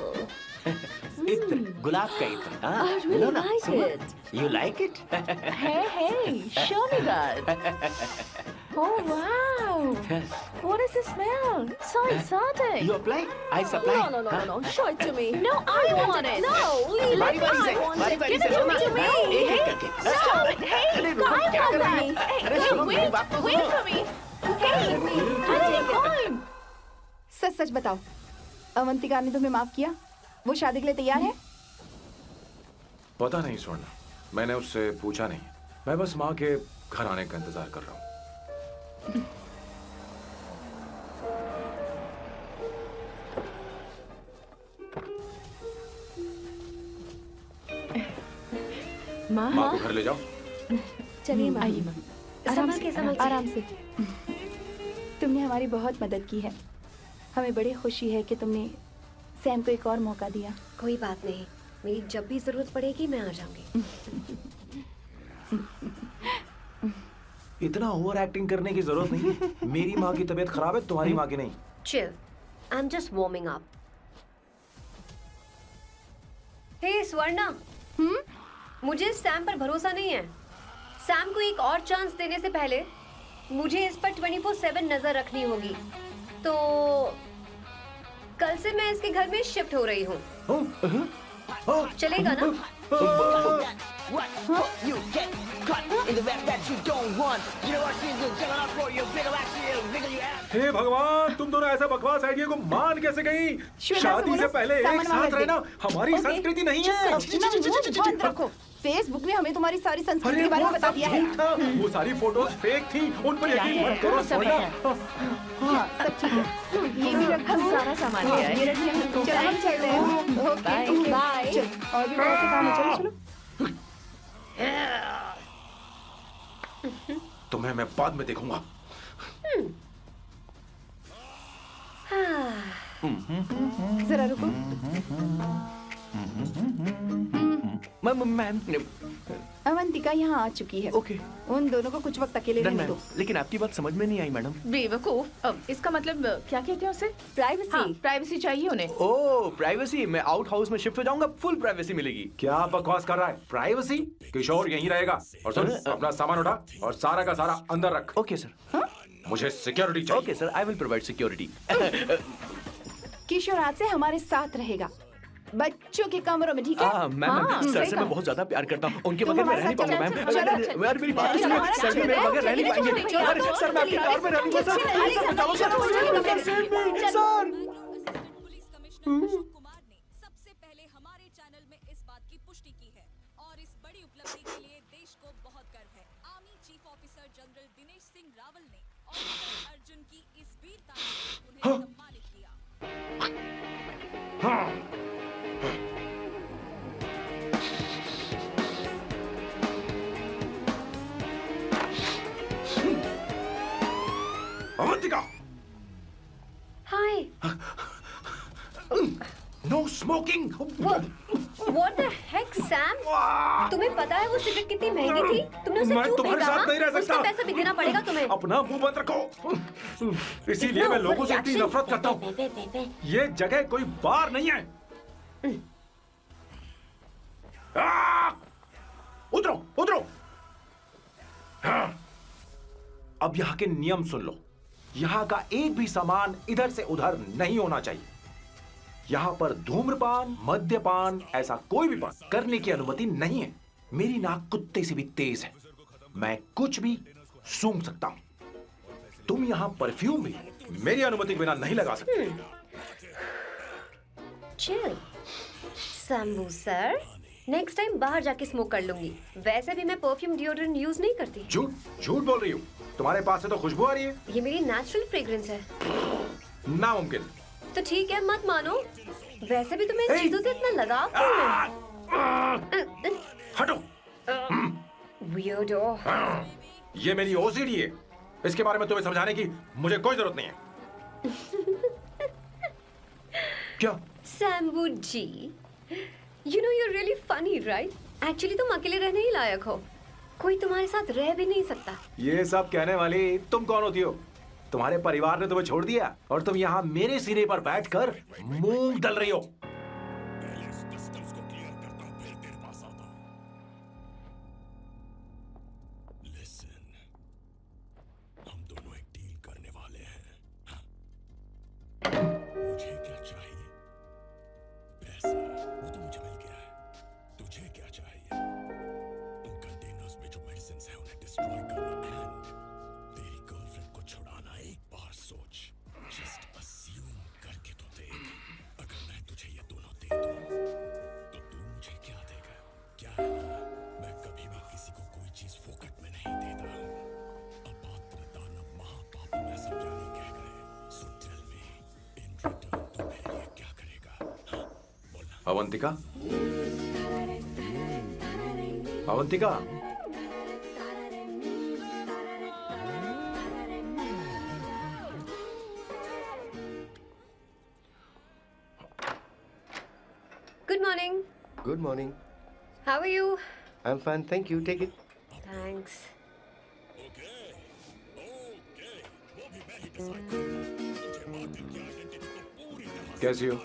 इत्र, गुलाब का इत्र। हाँ, I really लो ना, like सुनो। it. You like it? Hey, show me that. Oh wow! What is the smell? So exotic. You apply? I supply. No. Show it to me. No, I want it. No, leave बारी it. बारी से, I want बारी it. बारी Give से it सुनो। to me. एक एक करके। Stop it. Hey, अरे रुको, I क्या want कर रही that. हो? Hey, अरे no, सुनो, मेरी बात तो wait सुनो। for me. Hey, I take time. सच सच बताओ, अवंतिका ने तुम्हें माफ किया? वो शादी के लिए तैयार है? पता नहीं स्वर्णा, मैंने उससे पूछा नहीं। मैं बस माँ के घर आने का इंतजार कर रहा हूँ। माँ, माँ को घर ले जाओ। चलिए माँ। आइए माँ। संभल के, संभल के। आराम से। तुमने हमारी बहुत मदद की है। हमें बड़ी खुशी है कि तुमने सैम को एक और मौका दिया। कोई बात नहीं, मेरी जब भी जरूरत पड़ेगी मैं आ जाऊंगी। इतना ओवर एक्टिंग करने की जरूरत नहीं है। मेरी माँ की तबीयत खराब है, तुम्हारी माँ की नहीं। Chill. I'm just warming up. Hey Swarna, मुझे सैम पर भरोसा नहीं है। सैम को एक और चांस देने से पहले मुझे इस पर 24/7 नजर रखनी होगी। तो कल से मैं इसके घर में शिफ्ट हो रही हूँ। चलेगा ना? What? You get cut in the web that you don't want. You know what she's doing? Checking out for you. Bigger actually, bigger you have. हे भगवान, तुम दोनों ऐसा बकवास आइडिया को मान कैसे गई? श्वेता, शादी से बोलो, पहले एक सामान साथ वापस रहना दे। हमारी ओके। संस्कृति नहीं चुप है। करो, अपना मुंह बंद रखो। फेसबुक ने हमें तुम्हारी सारी संस्कृति के बारे में बता दिया है। था, वो सारी फोटोज फेक थी, उन पर यकीन मत करो स्वर्णा। हाँ, सब ठीक है। ये भी रखो। सारा सामान ले आए। ये रखिए। चलो हम चलते हैं। Okay, bye. चलो, और भी बहुत से काम है। चलो। तुम्हें मैं बाद में देखूंगा। जरा रुको। मैम, अवंतिका यहाँ आ चुकी है। ओके। उन दोनों को कुछ वक्त अकेले रहने दो। लेकिन आपकी बात समझ में नहीं आई मैडम। बेवकूफ। अब इसका मतलब क्या कहते हैं उसे? प्राइवेसी। हाँ, प्राइवेसी चाहिए उन्हें। ओह प्राइवेसी, मैं आउट हाउस में शिफ्ट हो जाऊंगा, फुल प्राइवेसी मिलेगी। क्या बकवास कर रहा है? प्राइवेसी? किशोर यहीं रहेगा। और सुन, अपना सामान उठा और सारा का सारा अंदर रख। Okay sir. मुझे सिक्योरिटी चाहिए। Okay sir, I will provide security. Kishore आज से हमारे साथ रहेगा, बच्चों के कमरों में, ठीक है? मैम, सर से मैं बहुत ज्यादा प्यार करता हूँ, उनके बगैर मैं रह नहीं पाऊंगा मैम। यार मेरी बात सुनिए, सर भी मेरे बगैर रह नहीं पाएंगे। अरे सर, मैं आपकी कार में रहूंगा सर। सर बचाओ सर, सर। कुमार ने सबसे पहले हमारे चैनल में इस बात की पुष्टि की है और इस बड़ी उपलब्धि के लिए देश को बहुत गर्व है। Army chief officer general Dinesh Singh Rawal ने ऑफिसर अर्जुन की इस वीरता से उन्हें सम्मानित किया। Avantika! Hi. No smoking. What the heck, Sam? तुम्हें पता है वो सिगरेट कितनी महंगी थी? तुमने उसे मैं क्यों तुम्हारे फेंका? साथ नहीं रह सकता। उसका पैसा भी देना पड़ेगा तुम्हें। अपना मुंह बंद रखो। इसीलिए मैं लोगों से इतनी नफरत करता हूँ। ये जगह कोई बार नहीं है। उतरो, उतरो। अब यहाँ के नियम सुन लो। यहाँ का एक भी सामान इधर से उधर नहीं होना चाहिए। यहाँ पर धूम्रपान, मद्यपान, ऐसा कोई भी पान करने की अनुमति नहीं है। मेरी नाक कुत्ते से भी तेज है, मैं कुछ भी सूंघ सकता हूँ। तुम यहाँ परफ्यूम भी मेरी अनुमति के बिना नहीं लगा सकते। Chill, Shambhu sir, next time बाहर जाके स्मोक कर लूंगी। वैसे भी मैं परफ्यूम डिओड्रेंट यूज नहीं करती। झूठ बोल रही हूँ। तुम्हारे पास से तो खुशबू आ रही है। ये मेरी नेचुरल फ्रेग्रेंस है। नामुमकिन। तो ठीक है, मत मानो। वैसे भी तुम्हें इन चीजों से इतना लगाव क्यों है? हटो। Weirdo। ये मेरी ओसीडी है। इसके बारे में तुम्हें समझाने की मुझे कोई जरूरत नहीं है। क्या? शंभू जी, you know you're really funny, right? Actually तुम अकेले रहने ही लायक हो। कोई तुम्हारे साथ रह भी नहीं सकता। ये सब कहने वाली तुम कौन होती हो? तुम्हारे परिवार ने तुम्हें छोड़ दिया और तुम यहाँ मेरे सिरे पर बैठकर मूंग दल रही हो। हम दोनों एक डील करने वाले हैं। मुझे क्या चाहिए? पैसा, वो तो मुझे मिल गया है। तुझे क्या चाहिए? उन कंटेनर्स में जो मेडिसिन्स हैं उन्हें डिस्ट्रॉय करना एंड तेरी गर्लफ्रेंड को छुड़ाना। एक बार सोच, जस्ट अस्यूम करके तो देख, अगर मैं तुझे ये दोनों दे दूं तो तू मुझे क्या देगा? क्या है ना, मैं कभी भी किसी को कोई चीज फोकट में नहीं देता हूँ। अपात्र दानव महापापम ऐसा ज्ञानी कह गए। So tell me, in return तू मेरे लिए क्या करेगा? हाँ, बोलना। Avantika, Avantika, Good morning. Good morning. How are you? I'm fine, thank you. Take it. Thanks. कैसी हो?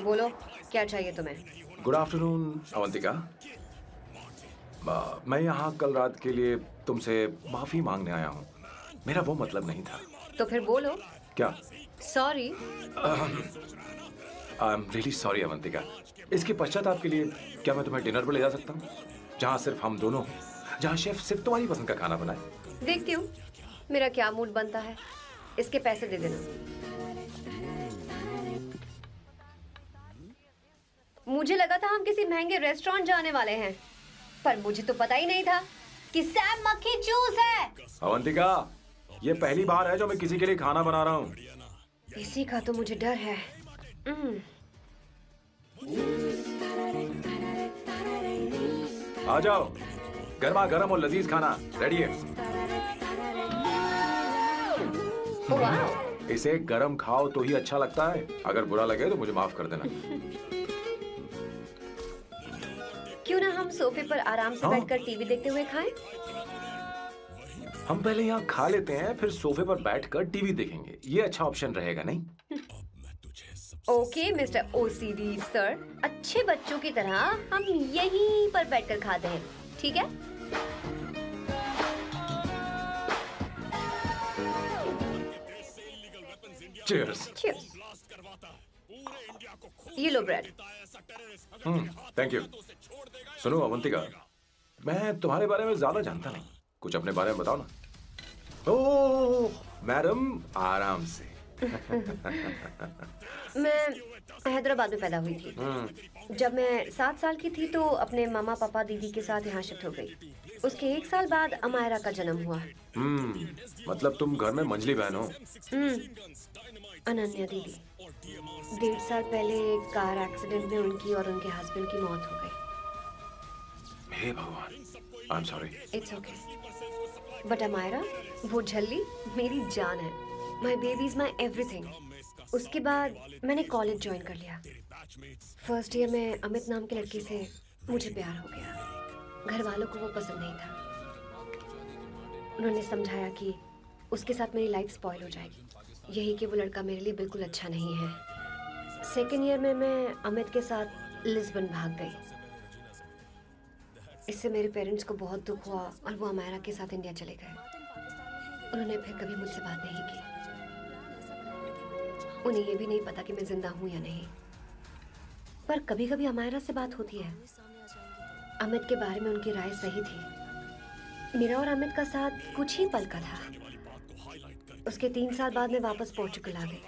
बोलो, क्या चाहिए तुम्हें? Good afternoon Avantika. मैं यहाँ कल रात के लिए तुमसे माफी मांगने आया हूँ। मेरा वो मतलब नहीं था। तो फिर बोलो। क्या? Sorry. I am really sorry Avantika. इसके पश्चाताप के लिए क्या मैं तुम्हें डिनर पर ले जा सकता हूँ, जहाँ सिर्फ हम दोनों, जहाँ शेफ सिर्फ तुम्हारी पसंद का खाना बनाए? देखती हूँ मेरा क्या मूड बनता है। इसके पैसे दे देना। मुझे लगा था हम किसी महंगे रेस्टोरेंट जाने वाले हैं, पर मुझे तो पता ही नहीं था कि सैम मक्खी चूस है। अवंतिका, ये पहली बार है जो मैं किसी के लिए खाना बना रहा हूँ। इसी का तो मुझे डर है। आ जाओ, गर्मा गर्म और लजीज खाना रेडी है। इसे गरम खाओ तो ही अच्छा लगता है। अगर बुरा लगे तो मुझे माफ कर देना। क्यों ना हम सोफे पर आराम से बैठकर टीवी देखते हुए खाएं? हम पहले यहाँ खा लेते हैं, फिर सोफे पर बैठकर टीवी देखेंगे। ये अच्छा ऑप्शन रहेगा, नहीं? ओके मिस्टर ओसीडी सर, अच्छे बच्चों की तरह हम यहीं पर बैठकर खाते हैं, ठीक है? Cheers. Cheers. ये लो ब्रेड। Thank you. सुनो अवंतिका, मैं तुम्हारे बारे में ज्यादा जानता नहीं, कुछ अपने बारे में बताओ ना। ओह मैडम, आराम से। मैं हैदराबाद में पैदा हुई थी। जब मैं 7 साल की थी तो अपने मामा पापा दीदी के साथ यहाँ शिफ्ट हो गई। उसके 1 साल बाद अमायरा का जन्म हुआ। मतलब तुम घर में मंझली बहन हो? अनन्या दीदी। 1.5 साल पहले एक कार एक्सीडेंट में उनकी और उनके हस्बैंड की मौत हो गई। हे भगवान, I am sorry. It's okay. But Amaira, वो झल्ली मेरी जान है। My baby is my everything. उसके बाद मैंने कॉलेज ज्वाइन कर लिया। फर्स्ट ईयर में अमित नाम के लड़के से मुझे प्यार हो गया। घर वालों को वो पसंद नहीं था। उन्होंने समझाया कि उसके साथ मेरी लाइफ स्पॉइल हो जाएगी, यही कि वो लड़का मेरे लिए बिल्कुल अच्छा नहीं है। सेकेंड ईयर में मैं अमित के साथ लिस्बन भाग गई। इससे मेरे पेरेंट्स को बहुत दुख हुआ और वो अमायरा के साथ इंडिया चले गए। उन्होंने फिर कभी मुझसे बात नहीं की। उन्हें ये भी नहीं पता कि मैं जिंदा हूँ या नहीं। पर कभी कभी अमायरा से बात होती है। अमित के बारे में उनकी राय सही थी। मेरा और अमित का साथ कुछ ही पल का था। उसके 3 साल बाद मैं वापस पोर्चुगल आ गई।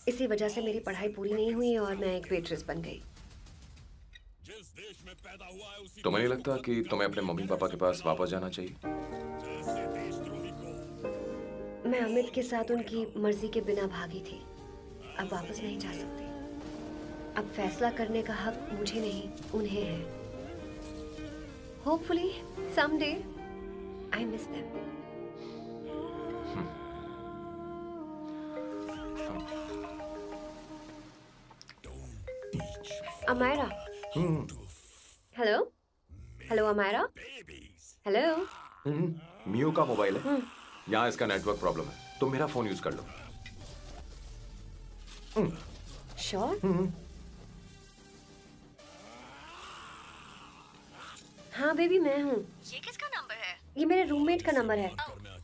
इसी वजह से मेरी पढ़ाई पूरी नहीं हुई और मैं एक वेट्रेस बन गई। तुम्हें नहीं लगता कि तुम्हें अपने मम्मी पापा के पास वापस जाना चाहिए? मैं अमित के साथ उनकी मर्जी के बिना भागी थी। अब वापस नहीं जा सकती। अब फैसला करने का हक मुझे नहीं, उन्हें है। Hopefully someday I miss them. Amayra. Hello hello Amayra. Hello. मियो का मोबाइल है। यहाँ इसका नेटवर्क प्रॉब्लम है, तुम मेरा फोन यूज कर लो। श्योर? हाँ बेबी, मैं हूँ। ये किसका नंबर है? ये मेरे रूममेट का नंबर है।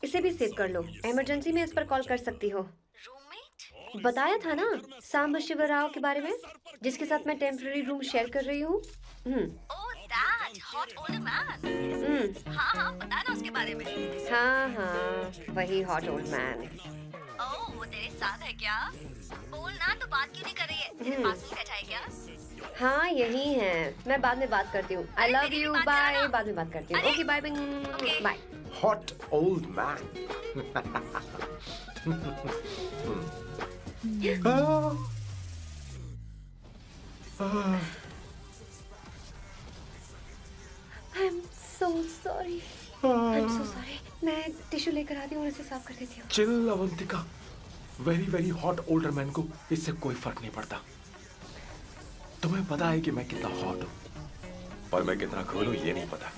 इसे भी सेव कर लो। इमरजेंसी में इस पर कॉल कर सकती हो। रूममेट? बताया था ना सांब शिवराव के बारे में, जिसके साथ मैं टेम्पररी रूम शेयर कर रही हूँ। Oh that hot old man. हाँ हाँ, पता ना उसके बारे में। हाँ, वही हॉट ओल्ड मैन। ओह, वो तेरे साथ है क्या? बोल ना, तो बात क्यों नहीं कर रही है? तेरे पास ही बैठा है क्या? हाँ, यही है। मैं बाद में बात करती हूँ। I love you, bye. बाद में बात करती हूँ। Okay, bye bye. Hot old man. I'm so sorry. I'm so sorry. मैं टिश्यू लेकर आती हूँ और इसे साफ कर देती हूँ। Chill Avantika, very very hot older man को इससे कोई फर्क नहीं पड़ता। तुम्हें पता है कि मैं कितना हॉट हूँ, पर मैं कितना कूल हूँ ये नहीं पता।